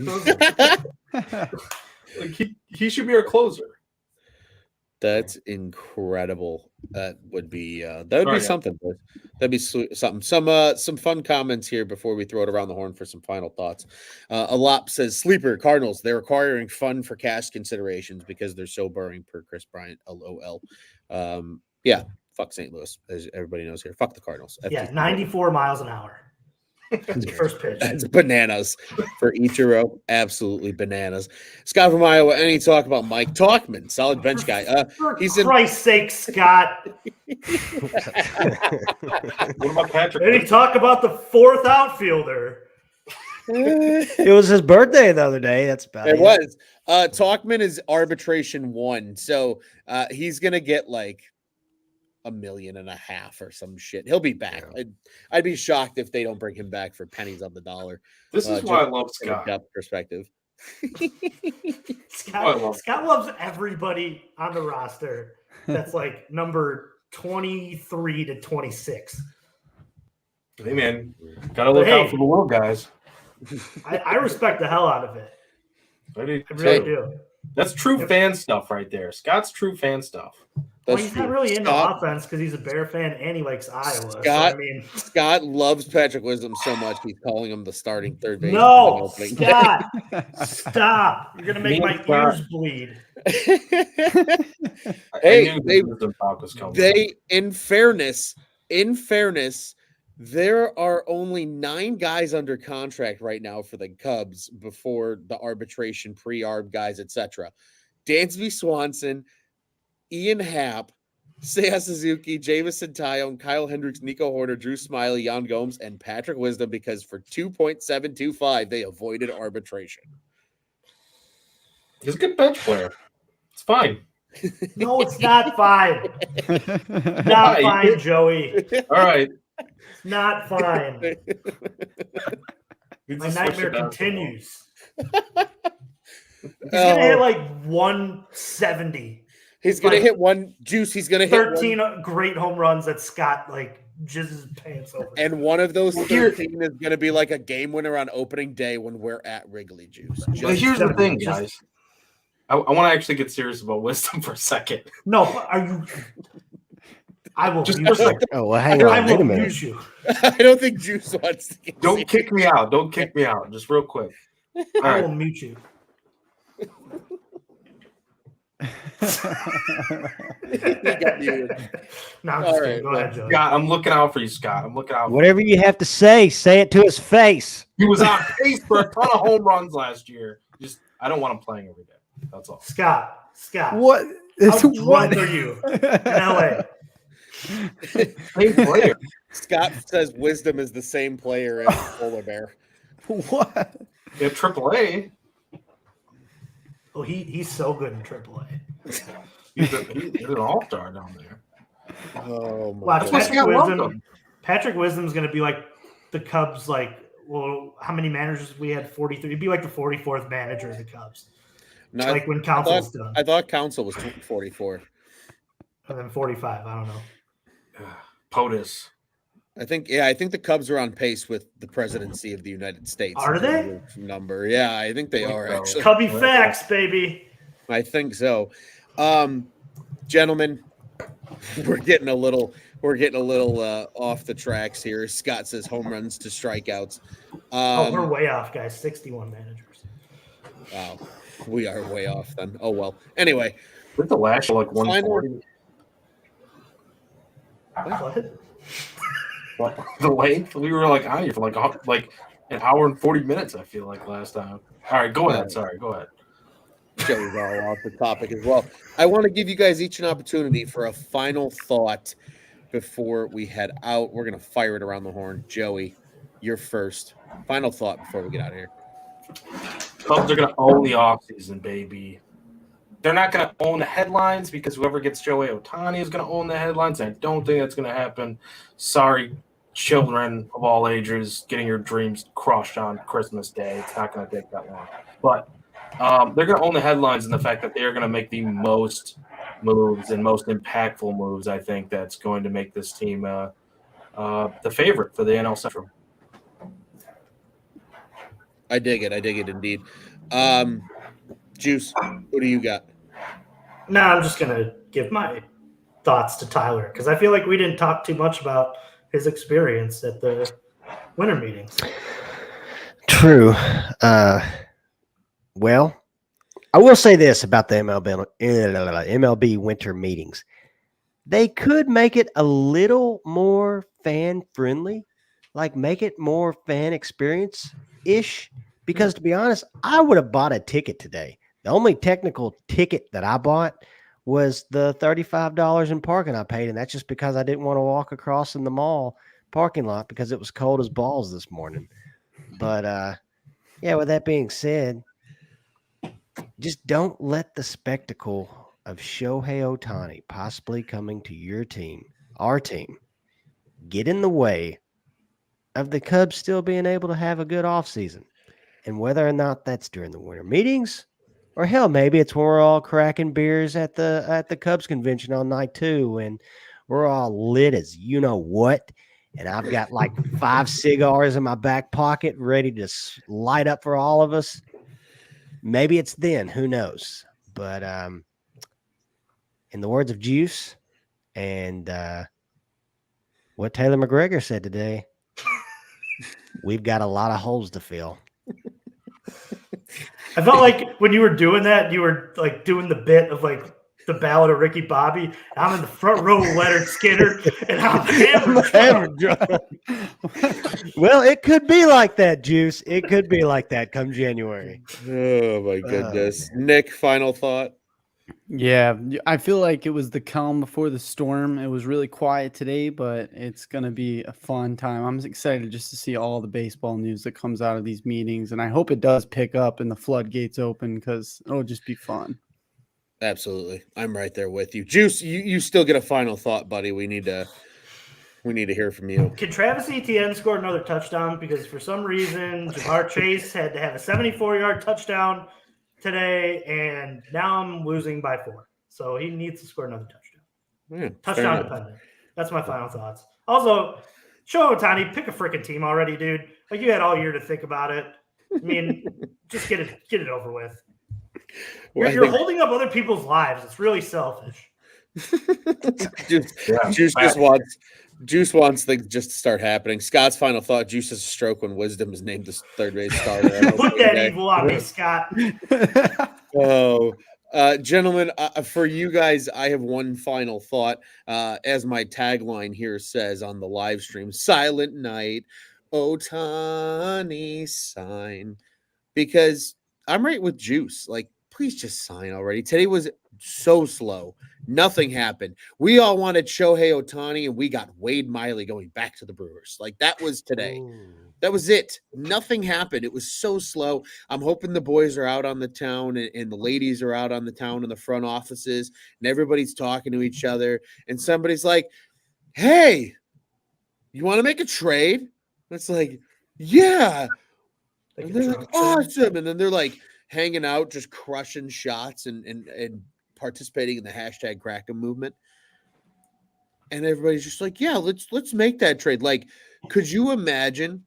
[SPEAKER 2] he should be our closer.
[SPEAKER 1] That's incredible. That would be something. That'd be something. Some fun comments here before we throw it around the horn for some final thoughts. Alop says, sleeper Cardinals, they're acquiring fun for cash considerations because they're so boring per Chris Bryant. LOL. Yeah, fuck St. Louis, as everybody knows here. Fuck the Cardinals.
[SPEAKER 5] Yeah, 94 miles an hour. First pitch.
[SPEAKER 1] That's bananas for Ichiro. Absolutely bananas. Scott from Iowa. Any talk about Mike Talkman, solid bench guy?
[SPEAKER 5] For Christ's sake, Scott.
[SPEAKER 2] What about Patrick?
[SPEAKER 5] Any talk about the fourth outfielder?
[SPEAKER 3] It was his birthday the other day. That's about it.
[SPEAKER 1] It was. Talkman is arbitration 1, so he's gonna get like $1.5 million or some shit. He'll be back.
[SPEAKER 3] Yeah.
[SPEAKER 1] I'd be shocked if they don't bring him back for pennies on the dollar.
[SPEAKER 2] This is why I love Scott.
[SPEAKER 1] Depth perspective.
[SPEAKER 5] Scott loves everybody on the roster. That's like number 23 to 26.
[SPEAKER 2] Hey man, gotta look out for the little guys.
[SPEAKER 5] I respect the hell out of it. I really do.
[SPEAKER 2] That's true fan stuff right there. Scott's true fan stuff.
[SPEAKER 5] Well, he's not really into offense because he's a Bear fan and he likes Iowa.
[SPEAKER 1] Scott loves Patrick Wisdom so much he's calling him the starting third base.
[SPEAKER 5] No, Scott, stop! You're gonna make my ears bleed.
[SPEAKER 1] Hey, in fairness, there are only 9 guys under contract right now for the Cubs before the arbitration, pre-arb guys, etc. Dansby Swanson, Ian Happ, Seiya Suzuki, Jamison Tyone, Kyle Hendricks, Nico Horner, Drew Smiley, Jan Gomes, and Patrick Wisdom, because for 2.725 they avoided arbitration.
[SPEAKER 2] He's a good bench player. It's fine.
[SPEAKER 5] No, it's not fine. Not fine, Joey.
[SPEAKER 2] All right.
[SPEAKER 5] It's not fine. My nightmare continues. He's going to hit like 170.
[SPEAKER 1] He's going to hit one juice. He's going to hit
[SPEAKER 5] 13 great home runs that Scott like jizzes his pants over.
[SPEAKER 1] And one of those 13 is going to be like a game winner on opening day when we're at Wrigley Juice.
[SPEAKER 2] But here's the thing, guys. I want to actually get serious about Wisdom for a second.
[SPEAKER 5] No, are you? I will
[SPEAKER 2] just
[SPEAKER 5] mute you.
[SPEAKER 3] Oh, well, hang on.
[SPEAKER 5] I
[SPEAKER 3] Wait a
[SPEAKER 5] will
[SPEAKER 3] minute.
[SPEAKER 5] mute you.
[SPEAKER 1] I don't think Juice wants to get
[SPEAKER 2] Don't kick me out. Don't kick me out. Just real quick.
[SPEAKER 5] I will mute you. No, I'm just kidding. Go ahead, Joey.
[SPEAKER 2] Scott, I'm looking out for you, Scott. I'm looking out.
[SPEAKER 3] Whatever you have to say it to his face.
[SPEAKER 2] He was on pace for a ton of home runs last year. I don't want him playing every day. That's all.
[SPEAKER 5] Scott.
[SPEAKER 4] What?
[SPEAKER 5] How drunk are you in LA?
[SPEAKER 2] Same player.
[SPEAKER 1] Scott says Wisdom is the same player as Polar Bear.
[SPEAKER 4] What?
[SPEAKER 2] Yeah, AAA.
[SPEAKER 5] Oh, he's so good in AAA.
[SPEAKER 2] He's an all-star down there.
[SPEAKER 1] Oh my
[SPEAKER 5] God. Patrick Wisdom's going to be like the Cubs. Like, well, how many managers we had? 43. He'd be like the 44th manager of the Cubs. No, like when Council's done.
[SPEAKER 1] I thought Council was 44.
[SPEAKER 5] And then 45. I don't know.
[SPEAKER 2] POTUS.
[SPEAKER 1] I think the Cubs are on pace with the presidency of the United States.
[SPEAKER 5] Are they?
[SPEAKER 1] Number. Yeah, I think they are actually.
[SPEAKER 5] Cubby facts, baby.
[SPEAKER 1] I think so. Gentlemen, we're getting a little off the tracks here. Scott says home runs to strikeouts.
[SPEAKER 5] We're way off, guys. 61 managers.
[SPEAKER 1] Wow. We are way off then. Oh well. Anyway.
[SPEAKER 2] With the last like 140. What? The length? We were like on here for like an hour and 40 minutes, I feel like last time. All right, go ahead. Sorry, go ahead.
[SPEAKER 1] Joey's all off the topic as well. I want to give you guys each an opportunity for a final thought before we head out. We're going to fire it around the horn. Joey, you're first. Final thought before we get out of here.
[SPEAKER 2] Cubs are going to own the offseason, baby. They're not going to own the headlines because whoever gets Joey Ohtani is going to own the headlines. I don't think that's going to happen. Sorry, children of all ages getting your dreams crushed on Christmas Day. It's not going to take that long. But they're going to own the headlines in the fact that they are going to make the most moves and most impactful moves, I think, that's going to make this team the favorite for the NL Central.
[SPEAKER 1] I dig it indeed. Juice, what do you got?
[SPEAKER 5] No, I'm just going to give my thoughts to Tyler because I feel like we didn't talk too much about his experience at the winter meetings.
[SPEAKER 3] True. Well, I will say this about the MLB winter meetings. They could make it a little more fan friendly, like make it more fan experience ish. Because to be honest, I would have bought a ticket today. The only technical ticket that I bought was the $35 in parking I paid, and that's just because I didn't want to walk across in the mall parking lot because it was cold as balls this morning. But yeah, with that being said, just don't let the spectacle of Shohei Ohtani possibly coming to your team, our team, get in the way of the Cubs still being able to have a good offseason. And whether or not that's during the winter meetings, or hell, maybe it's when we're all cracking beers at the Cubs convention on night 2, and we're all lit as you know what. And I've got like 5 cigars in my back pocket ready to light up for all of us. Maybe it's then, who knows? But in the words of Juice and what Taylor McGregor said today, we've got a lot of holes to fill.
[SPEAKER 5] I felt like when you were doing that, you were like doing the bit of like the Ballad of Ricky Bobby. I'm in the front row with Leonard Skinner, and I'm hammered drunk.
[SPEAKER 3] Well, it could be like that, Juice. It could be like that come January.
[SPEAKER 1] Oh my goodness. Nick, final thought.
[SPEAKER 4] Yeah, I feel like it was the calm before the storm. It was really quiet today, but it's going to be a fun time. I'm excited just to see all the baseball news that comes out of these meetings, and I hope it does pick up and the floodgates open because it'll just be fun.
[SPEAKER 1] Absolutely. I'm right there with you. Juice, you still get a final thought, buddy. We need to hear from you.
[SPEAKER 5] Can Travis Etienne score another touchdown? Because for some reason, Jamar Chase had to have a 74-yard touchdown today, and now I'm losing by 4. So he needs to score another touchdown.
[SPEAKER 1] Yeah,
[SPEAKER 5] touchdown dependent. That's my final thoughts. Also, Shohei Ohtani, pick a freaking team already, dude. Like, you had all year to think about it. I mean, just get it over with. You're holding up other people's lives. It's really selfish.
[SPEAKER 1] Juice wants things just to start happening. Scott's final thought: Juice has a stroke when Wisdom is named the third base starter.
[SPEAKER 5] Put that evil on me, Scott.
[SPEAKER 1] Oh, gentlemen, for you guys, I have one final thought. As my tagline here says on the live stream: "Silent Night, Ohtani sign," because I'm right with Juice. Like, please just sign already. Today was so slow. Nothing happened. We all wanted Shohei Ohtani, and we got Wade Miley going back to the Brewers. Like, that was today. Ooh. That was it. Nothing happened. It was so slow. I'm hoping the boys are out on the town and the ladies are out on the town in the front offices, and everybody's talking to each other. And somebody's like, "Hey, you want to make a trade?" And it's like, "Yeah." And they're like, "Awesome." And then they're like hanging out, just crushing shots and participating in the hashtag Kraken movement. And everybody's just like, "Yeah, let's make that trade." Like, could you imagine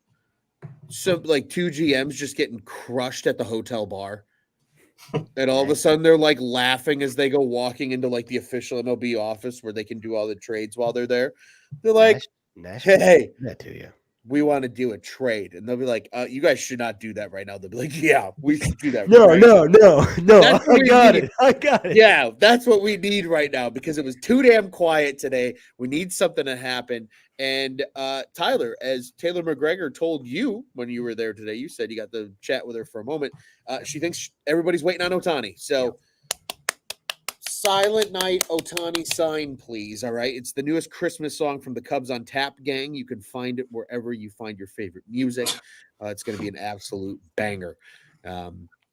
[SPEAKER 1] some like 2 GMs just getting crushed at the hotel bar? And all of a sudden they're like laughing as they go walking into like the official MLB office where they can do all the trades while they're there. They're like, "Hey,
[SPEAKER 3] that to you.
[SPEAKER 1] We want to do a trade." And they'll be like, "You guys should not do that right now." They'll be like, "Yeah, we should do that."
[SPEAKER 3] No. I got it.
[SPEAKER 1] Yeah, that's what we need right now because it was too damn quiet today. We need something to happen. And Tyler, as Taylor McGregor told you when you were there today, you said you got to chat with her for a moment. She thinks everybody's waiting on Ohtani. So Silent Night, Ohtani sign, please. All right. It's the newest Christmas song from the Cubs on Tap gang. You can find it wherever you find your favorite music. It's going to be an absolute banger.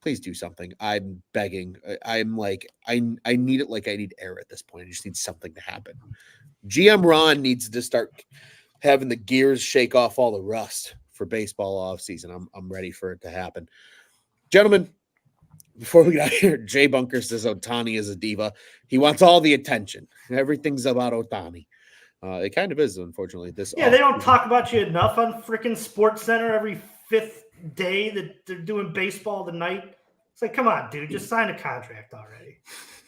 [SPEAKER 1] Please do something. I'm begging. I'm like, I need it like I need air at this point. I just need something to happen. GM Ron needs to start having the gears shake off all the rust for baseball offseason. I'm ready for it to happen. Gentlemen, before we get out here, Jay Bunker says Ohtani is a diva. He wants all the attention. Everything's about Ohtani. It kind of is, unfortunately.
[SPEAKER 5] They don't talk about you enough on freaking Sports Center every 5th day that they're doing baseball tonight. It's like, come on, dude, just sign a contract already.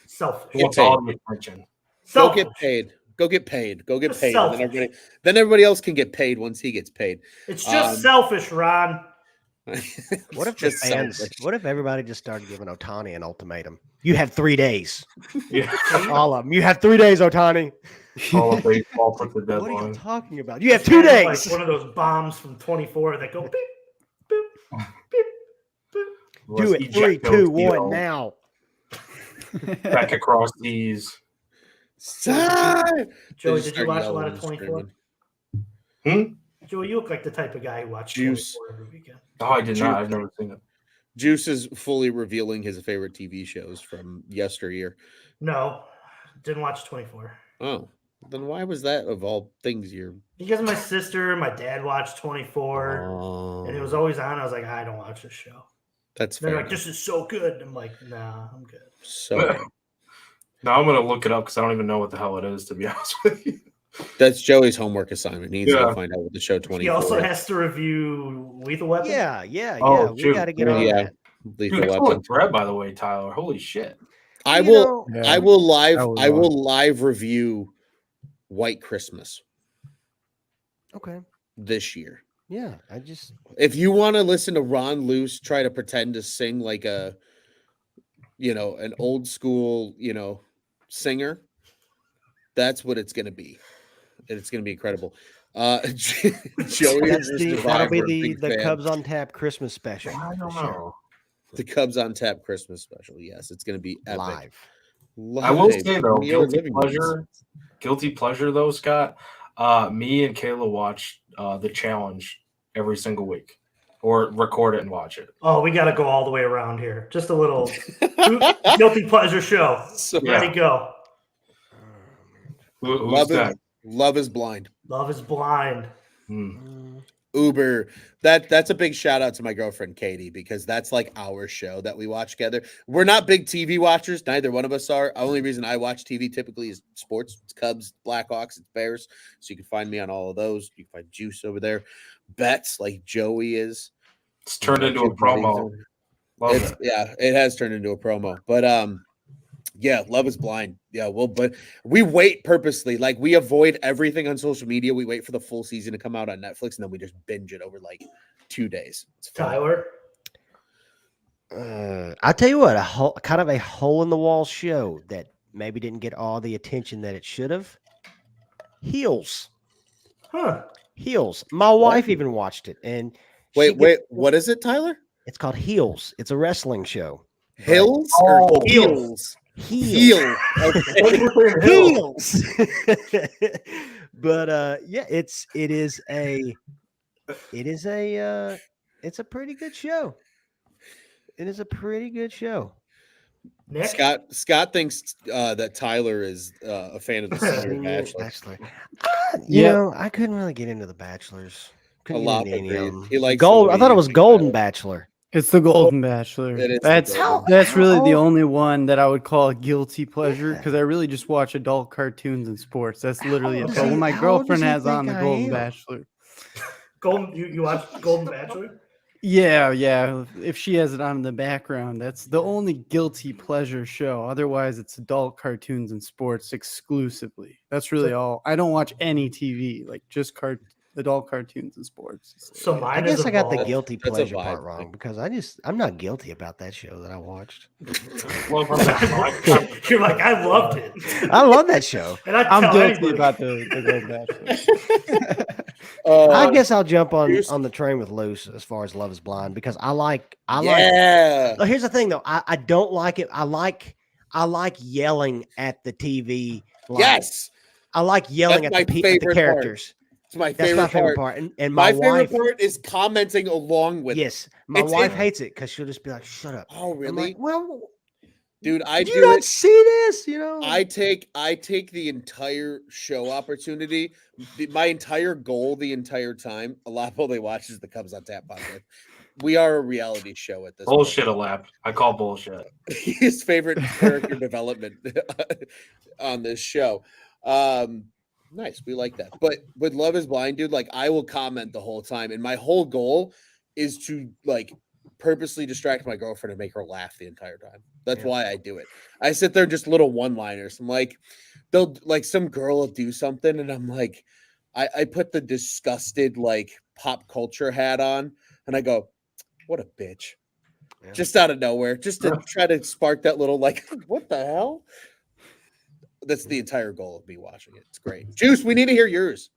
[SPEAKER 5] Selfish.
[SPEAKER 2] What's all the attention?
[SPEAKER 1] Go get paid. Go get paid. Then everybody else can get paid once he gets paid.
[SPEAKER 5] It's just selfish, Ron.
[SPEAKER 3] What if the
[SPEAKER 1] just
[SPEAKER 3] fans?
[SPEAKER 1] selfish.
[SPEAKER 3] What if everybody just started giving Ohtani an ultimatum? You have 3 days.
[SPEAKER 2] Yeah.
[SPEAKER 3] All of them. You have 3 days, Ohtani.
[SPEAKER 2] All of baseball puts the
[SPEAKER 3] What are you
[SPEAKER 2] deadline.
[SPEAKER 3] talking about? You have
[SPEAKER 5] Just
[SPEAKER 3] 2
[SPEAKER 5] imagine,
[SPEAKER 3] days.
[SPEAKER 5] Like one of those bombs from 24 that go beep, boop, beep, boop.
[SPEAKER 3] Do it. 3, 2, 1 now.
[SPEAKER 2] Back across these.
[SPEAKER 5] Joey,
[SPEAKER 1] Just
[SPEAKER 5] did you
[SPEAKER 1] start
[SPEAKER 5] watch a
[SPEAKER 1] yelling
[SPEAKER 5] lot of
[SPEAKER 1] and
[SPEAKER 5] 24?
[SPEAKER 1] screaming.
[SPEAKER 5] Joey, you look like the type of guy who watches
[SPEAKER 1] Juice.
[SPEAKER 5] 24 every weekend.
[SPEAKER 2] Oh, I did not. I've never seen it.
[SPEAKER 1] Juice is fully revealing his favorite TV shows from yesteryear.
[SPEAKER 5] No, didn't watch 24.
[SPEAKER 1] Oh, then why was that of all things you're?
[SPEAKER 5] Because my sister and my dad watched 24, and it was always on. I was like, I don't watch this show.
[SPEAKER 1] That's
[SPEAKER 5] They're
[SPEAKER 1] fair.
[SPEAKER 5] like, this is so good. I'm like, nah, I'm good.
[SPEAKER 1] So
[SPEAKER 2] Now I'm gonna look it up because I don't even know what the hell it is, to be honest with you.
[SPEAKER 1] that's Joey's homework assignment. He needs to
[SPEAKER 2] Yeah.
[SPEAKER 1] go find out what the show 24
[SPEAKER 5] He also
[SPEAKER 1] is.
[SPEAKER 5] has to review Lethal Weapon.
[SPEAKER 3] Yeah.
[SPEAKER 2] Oh,
[SPEAKER 3] We
[SPEAKER 2] shoot.
[SPEAKER 3] got to get on
[SPEAKER 1] Yeah.
[SPEAKER 3] that.
[SPEAKER 1] Lethal
[SPEAKER 2] Dude,
[SPEAKER 1] Weapon.
[SPEAKER 2] excellent thread, by the way, Tyler. Holy shit.
[SPEAKER 1] I
[SPEAKER 3] You
[SPEAKER 1] will.
[SPEAKER 3] know-
[SPEAKER 1] I will live.
[SPEAKER 4] that was
[SPEAKER 1] I will live review White Christmas
[SPEAKER 3] Okay.
[SPEAKER 1] this year.
[SPEAKER 3] Yeah. I just.
[SPEAKER 1] If you want to listen to Ron Luce try to pretend to sing like a, an old school, singer, that's what it's going to be. And it's going to be incredible. Joey
[SPEAKER 3] That's
[SPEAKER 1] is
[SPEAKER 3] the,
[SPEAKER 1] a
[SPEAKER 3] that'll be
[SPEAKER 1] Survivor, big
[SPEAKER 3] the
[SPEAKER 1] fan.
[SPEAKER 3] Cubs on Tap Christmas special.
[SPEAKER 2] I don't
[SPEAKER 3] for sure.
[SPEAKER 2] know.
[SPEAKER 1] The Cubs on Tap Christmas special. Yes, it's going to be epic.
[SPEAKER 3] Live.
[SPEAKER 2] I will
[SPEAKER 1] Live
[SPEAKER 2] say though,
[SPEAKER 1] in your
[SPEAKER 2] guilty
[SPEAKER 1] living rooms.
[SPEAKER 2] pleasure though, Scott. Me and Kayla watch the challenge every single week, or record it and watch it.
[SPEAKER 5] Oh, we got to go all the way around here. Just a little guilty pleasure show.
[SPEAKER 1] So,
[SPEAKER 5] Ready, go.
[SPEAKER 2] Who's that?
[SPEAKER 1] Love is Blind.
[SPEAKER 5] Love is blind.
[SPEAKER 1] Uber. That's a big shout out to my girlfriend Katie, because that's like our show that we watch together. We're not big TV watchers, neither one of us are. The only reason I watch TV typically is sports. It's Cubs, Blackhawks, it's Bears. So you can find me on all of those. You can find Juice over there. Bets like Joey is.
[SPEAKER 2] It's turned into a promo. Love it.
[SPEAKER 1] Yeah, it has turned into a promo. But yeah, Love is Blind. Yeah, but we wait purposely. Like, we avoid everything on social media. We wait for the full season to come out on Netflix, and then we just binge it over like 2 days. It's fun.
[SPEAKER 5] Tyler.
[SPEAKER 3] I tell you what, kind of a hole in the wall show that maybe didn't get all the attention that it should have. Heels.
[SPEAKER 5] Huh.
[SPEAKER 3] Heels. My wife even watched it, and
[SPEAKER 1] Wait, what is it, Tyler?
[SPEAKER 3] it's called Heels. It's a wrestling show.
[SPEAKER 1] Hills
[SPEAKER 2] Oh,
[SPEAKER 1] or
[SPEAKER 5] Heels.
[SPEAKER 1] Heel. Okay.
[SPEAKER 3] Heels. But yeah, it's a pretty good show. It is a pretty good show.
[SPEAKER 5] Nick.
[SPEAKER 1] Scott thinks that Tyler is a fan of the Senior Bachelor.
[SPEAKER 3] You know, I couldn't really get into the Bachelors. Couldn't get
[SPEAKER 1] lot
[SPEAKER 3] into any of
[SPEAKER 1] agreed.
[SPEAKER 3] them.
[SPEAKER 1] He likes
[SPEAKER 3] Gold.
[SPEAKER 1] the
[SPEAKER 3] I thought it
[SPEAKER 1] way
[SPEAKER 3] was
[SPEAKER 1] he
[SPEAKER 3] Golden
[SPEAKER 1] thinks
[SPEAKER 3] Bachelor.
[SPEAKER 4] It's the Golden Bachelor.
[SPEAKER 1] It is the
[SPEAKER 4] That's
[SPEAKER 1] Golden
[SPEAKER 4] that's really the
[SPEAKER 3] How-
[SPEAKER 4] only one that I would call a guilty pleasure because I really just watch adult cartoons and sports. That's literally
[SPEAKER 3] old
[SPEAKER 4] it.
[SPEAKER 3] does
[SPEAKER 4] But
[SPEAKER 3] he-
[SPEAKER 4] when my
[SPEAKER 3] how old does
[SPEAKER 4] girlfriend
[SPEAKER 3] he
[SPEAKER 4] has on
[SPEAKER 3] think
[SPEAKER 4] the
[SPEAKER 3] I
[SPEAKER 4] Golden
[SPEAKER 3] am?
[SPEAKER 4] Bachelor,
[SPEAKER 5] You watched Golden Bachelor?
[SPEAKER 4] yeah. If she has it on in the background, that's the only guilty pleasure show. Otherwise, it's adult cartoons and sports exclusively. That's really all. I don't watch any TV, like just adult cartoons and sports.
[SPEAKER 5] So
[SPEAKER 3] I
[SPEAKER 5] mine is
[SPEAKER 3] guess I got the
[SPEAKER 5] Evolved.
[SPEAKER 3] guilty
[SPEAKER 1] That's a
[SPEAKER 3] pleasure
[SPEAKER 1] vibe
[SPEAKER 3] part
[SPEAKER 1] thing.
[SPEAKER 3] wrong because I'm not guilty about that show that I watched.
[SPEAKER 2] Love her back.
[SPEAKER 5] You're like, I loved it.
[SPEAKER 3] I love that show.
[SPEAKER 5] And I'd
[SPEAKER 4] I'm
[SPEAKER 5] tell
[SPEAKER 4] guilty
[SPEAKER 5] anybody.
[SPEAKER 4] about the Golden Bachelor.
[SPEAKER 3] I guess I'll jump
[SPEAKER 1] here's-
[SPEAKER 3] on the train with Luce as far as Love is Blind because I like.
[SPEAKER 1] Yeah.
[SPEAKER 3] Oh, here's the thing though. I don't like it. I like yelling at the TV.
[SPEAKER 1] Yes.
[SPEAKER 3] I like yelling
[SPEAKER 1] That's
[SPEAKER 3] at
[SPEAKER 1] my
[SPEAKER 3] the
[SPEAKER 1] favorite part.
[SPEAKER 3] characters.
[SPEAKER 1] It's my
[SPEAKER 3] That's
[SPEAKER 1] favorite,
[SPEAKER 3] my favorite
[SPEAKER 1] part.
[SPEAKER 3] part. And
[SPEAKER 1] My
[SPEAKER 3] my
[SPEAKER 1] favorite
[SPEAKER 3] wife.
[SPEAKER 1] part is commenting along with.
[SPEAKER 3] Yes, my
[SPEAKER 1] It's
[SPEAKER 3] wife
[SPEAKER 1] in-
[SPEAKER 3] hates it because she'll just be like, "Shut up."
[SPEAKER 1] Oh,
[SPEAKER 3] I'm
[SPEAKER 1] really?
[SPEAKER 3] like, well,
[SPEAKER 1] Dude, I
[SPEAKER 3] did you
[SPEAKER 1] do
[SPEAKER 3] not
[SPEAKER 1] it.
[SPEAKER 3] see this? You know,
[SPEAKER 1] I take the entire show opportunity. My entire goal the entire time. A lot of people they watch is the Cubs on Tap podcast. We are a reality show at this
[SPEAKER 2] Bullshit, a
[SPEAKER 1] point.
[SPEAKER 2] lap. I call bullshit.
[SPEAKER 1] His favorite character development on this show. Nice, we like that. But with Love is Blind, dude, like I will comment the whole time, and my whole goal is to like purposely distract my girlfriend and make her laugh the entire time. That's why I do it. I sit there just little one-liners. I'm like, they'll like some girl will do something, and I'm like, I put the disgusted like pop culture hat on, and I go, What a bitch.
[SPEAKER 3] Yeah.
[SPEAKER 1] Just out of nowhere, just to try to spark that little like, what the hell? That's the entire goal of me watching it. It's great. Juice, we need to hear yours.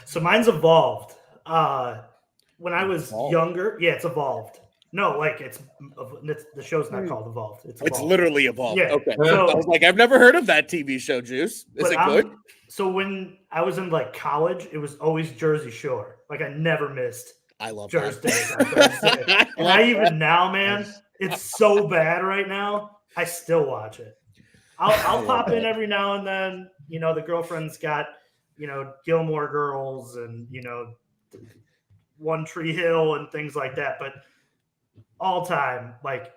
[SPEAKER 5] So mine's evolved. When I was younger, it's evolved. No, like it's the show's not called Evolved.
[SPEAKER 1] It's literally evolved.
[SPEAKER 5] Yeah.
[SPEAKER 1] Okay.
[SPEAKER 5] So
[SPEAKER 1] I was like, I've never heard of that TV show, Juice. Is it good?
[SPEAKER 5] So when I was in like college, it was always Jersey Shore. Like I never missed.
[SPEAKER 1] I love
[SPEAKER 5] Thursday. And I even now, man, it's so bad right now. I still watch it. I'll pop in every now and then. You know, the girlfriend's got, Gilmore Girls and, One Tree Hill and things like that. But all time, like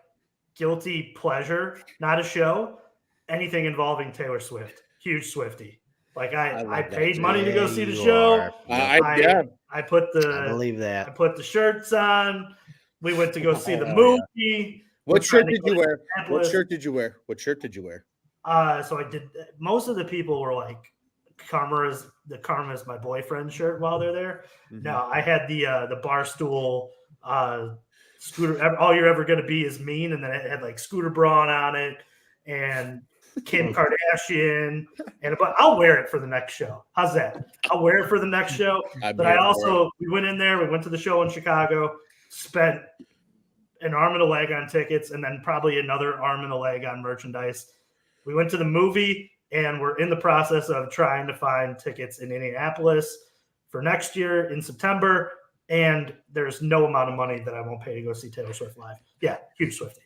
[SPEAKER 5] guilty pleasure, not a show, anything involving Taylor Swift. Huge Swiftie. Like I paid money to go see the show. I
[SPEAKER 3] believe that.
[SPEAKER 5] I put the shirts on. We went to go see the movie.
[SPEAKER 1] Yeah. What shirt did you wear? What shirt did you wear?
[SPEAKER 5] So I did. Most of the people were like, Karma is my boyfriend shirt while they're there. Mm-hmm. No, I had the Barstool Scooter. All you're ever gonna be is mean, and then it had like Scooter Braun on it and Kim Kardashian, but I'll wear it for the next show. How's that? I'll wear it for the next show. But we went in there. We went to the show in Chicago. Spent an arm and a leg on tickets, and then probably another arm and a leg on merchandise. We went to the movie, and we're in the process of trying to find tickets in Indianapolis for next year in September. And there's no amount of money that I won't pay to go see Taylor Swift live. Yeah, huge Swiftie.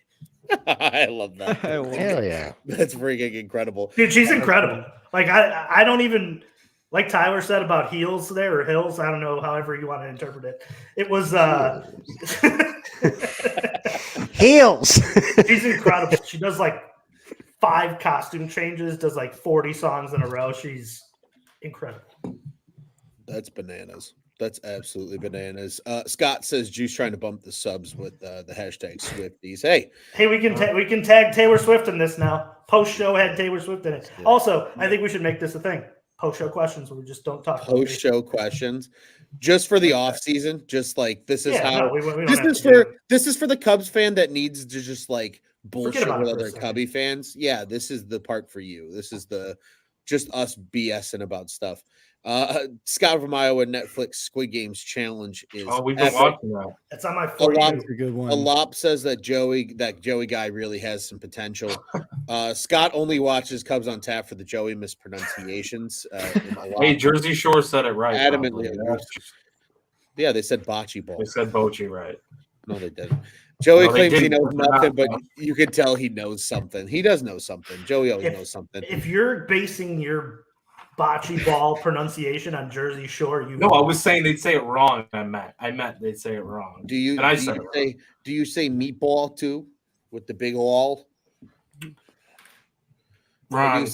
[SPEAKER 1] I love that.
[SPEAKER 3] Hell yeah.
[SPEAKER 1] That's freaking incredible.
[SPEAKER 5] Dude, she's incredible. Like, I don't even, like Tyler said about heels there, or hills, I don't know, however you want to interpret it. It was
[SPEAKER 3] heels.
[SPEAKER 5] She's incredible. She does like 5 costume changes, does like 40 songs in a row. She's incredible.
[SPEAKER 1] That's bananas. That's absolutely bananas. Scott says Juice trying to bump the subs with the hashtag Swifties. Hey,
[SPEAKER 5] we can tag Taylor Swift in this now. Post show had Taylor Swift in it. Yeah. Also, I think we should make this a thing. Post show questions where we just don't talk.
[SPEAKER 1] Post show questions, just for the off season. Just like this is how this is for the Cubs fan that needs to just like bullshit with other Cubby fans. Yeah, this is the part for you. This is just us BSing about stuff. Scott from Iowa Netflix Squid Games challenge is.
[SPEAKER 2] Oh, we've been watching that.
[SPEAKER 5] It's on my phone.
[SPEAKER 4] That's a good one.
[SPEAKER 1] Alop says that Joey guy really has some potential. Scott only watches Cubs on Tap for the Joey mispronunciations.
[SPEAKER 2] Hey, Jersey Shore said it right.
[SPEAKER 1] Adamantly. Yeah, they said bocce ball.
[SPEAKER 2] They said bocce right.
[SPEAKER 1] No, they didn't. Joey claims he knows nothing, but you can tell he knows something. He does know something. Joey always knows something.
[SPEAKER 5] If you're basing your bocce ball pronunciation on Jersey Shore,
[SPEAKER 2] I was saying they'd say it wrong. I meant they'd say it wrong.
[SPEAKER 1] Do you say meatball too with the big all?
[SPEAKER 2] Wrong.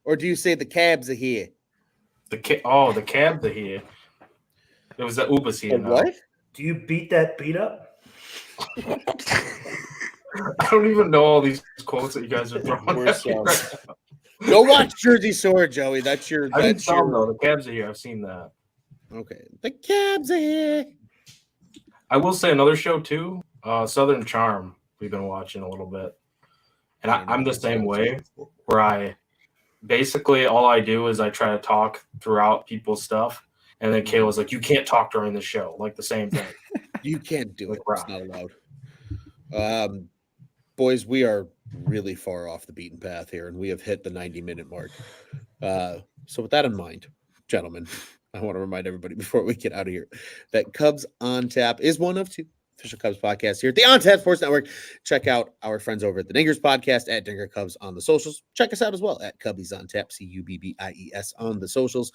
[SPEAKER 1] Or do you say the cabs are here?
[SPEAKER 2] The cabs are here. It was the Ubers here.
[SPEAKER 1] What?
[SPEAKER 5] Do you beat that beat up?
[SPEAKER 2] I don't even know all these quotes that you guys are throwing.
[SPEAKER 1] Go watch Jersey Shore, Joey. That's your.
[SPEAKER 2] The cabs are here. I've seen that.
[SPEAKER 1] Okay, the cabs are here.
[SPEAKER 2] I will say another show too. Southern Charm. We've been watching a little bit, and I'm the same way. Where I basically all I do is I try to talk throughout people's stuff, and then Kayla's like, "You can't talk during the show." Like the same thing.
[SPEAKER 1] You can't do it. It's not allowed. Boys, we are really far off the beaten path here, and we have hit the 90-minute mark. So with that in mind, gentlemen, I want to remind everybody before we get out of here that Cubs on Tap is one of 2 official Cubs podcasts here at the On Tap Sports Network. Check out our friends over at the Dingers podcast at Dinger Cubs on the socials. Check us out as well at Cubbies on Tap, CUBBIES on the socials.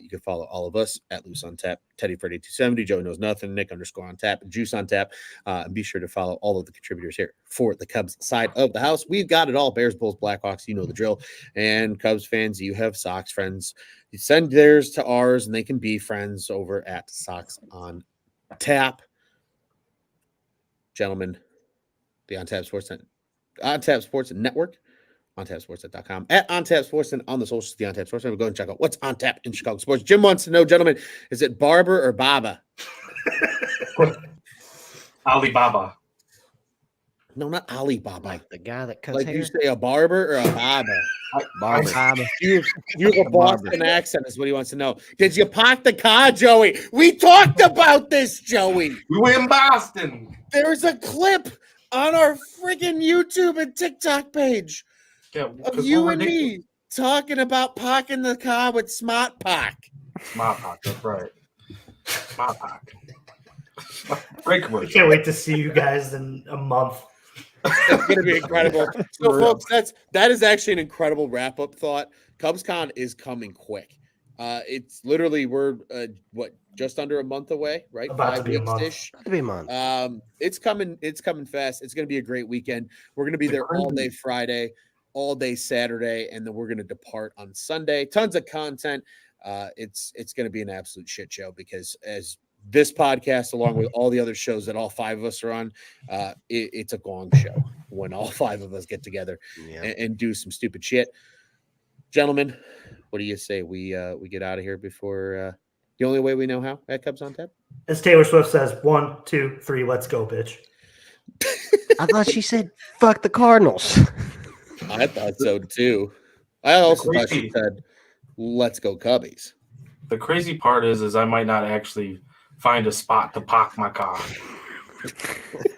[SPEAKER 1] You can follow all of us at Loose on Tap, Teddy Freddy 270, Joey Knows Nothing, Nick _ on Tap, Juice on Tap. And be sure to follow all of the contributors here for the Cubs side of the house. We've got it all. Bears, Bulls, Blackhawks, you know the drill. And Cubs fans, you have Sox friends. You send theirs to ours, and they can be friends over at Sox on Tap. Gentlemen, the On Tap Sports Network, ontapsportsnet.com, at On Tap Sports and on the socials, the On Tap Sports Network. Go and check out what's on tap in Chicago sports. Jim wants to know, gentlemen, is it Barber or Baba?
[SPEAKER 2] Alibaba.
[SPEAKER 1] No, not Alibaba.
[SPEAKER 3] Like the guy that cuts
[SPEAKER 1] Like
[SPEAKER 3] hair.
[SPEAKER 1] you say, a barber or a barber?
[SPEAKER 3] Barber.
[SPEAKER 1] You have a Boston accent is what he wants to know. Did you park the car, Joey? We talked about this, Joey.
[SPEAKER 2] We were in Boston.
[SPEAKER 1] There's a clip on our freaking YouTube and TikTok page of you and me talking about parking the car with Smart Park.
[SPEAKER 2] Smart Park, that's right. Smart Park. Great
[SPEAKER 5] I
[SPEAKER 2] commercial.
[SPEAKER 5] can't wait to see you guys in a month.
[SPEAKER 1] It's going to be incredible. So, folks, that is actually an incredible wrap-up thought. CubsCon is coming quick. It's literally we're just under a month away, right?
[SPEAKER 5] About to
[SPEAKER 1] 5
[SPEAKER 5] be a
[SPEAKER 1] weeks
[SPEAKER 5] month.
[SPEAKER 1] ish.
[SPEAKER 3] About to be a month.
[SPEAKER 1] It's coming fast. It's going to be a great weekend. We're going to be there all day Friday, all day Saturday, and then we're going to depart on Sunday. Tons of content. It's going to be an absolute shit show because as this podcast, along with all the other shows that all 5 of us are on, it's a gong show when all 5 of us get together and do some stupid shit. Gentlemen, what do you say we get out of here before the only way we know how at Cubs on Tap?
[SPEAKER 5] As Taylor Swift says, 1, 2, 3, let's go, bitch.
[SPEAKER 3] I thought she said, fuck the Cardinals.
[SPEAKER 1] I thought so too. I also thought she said, let's go Cubbies.
[SPEAKER 2] The crazy part is I might not actually find a spot to park my car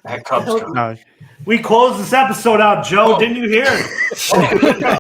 [SPEAKER 2] at CubsCon.
[SPEAKER 4] No,
[SPEAKER 5] We closed this episode out, Joe. Didn't you hear?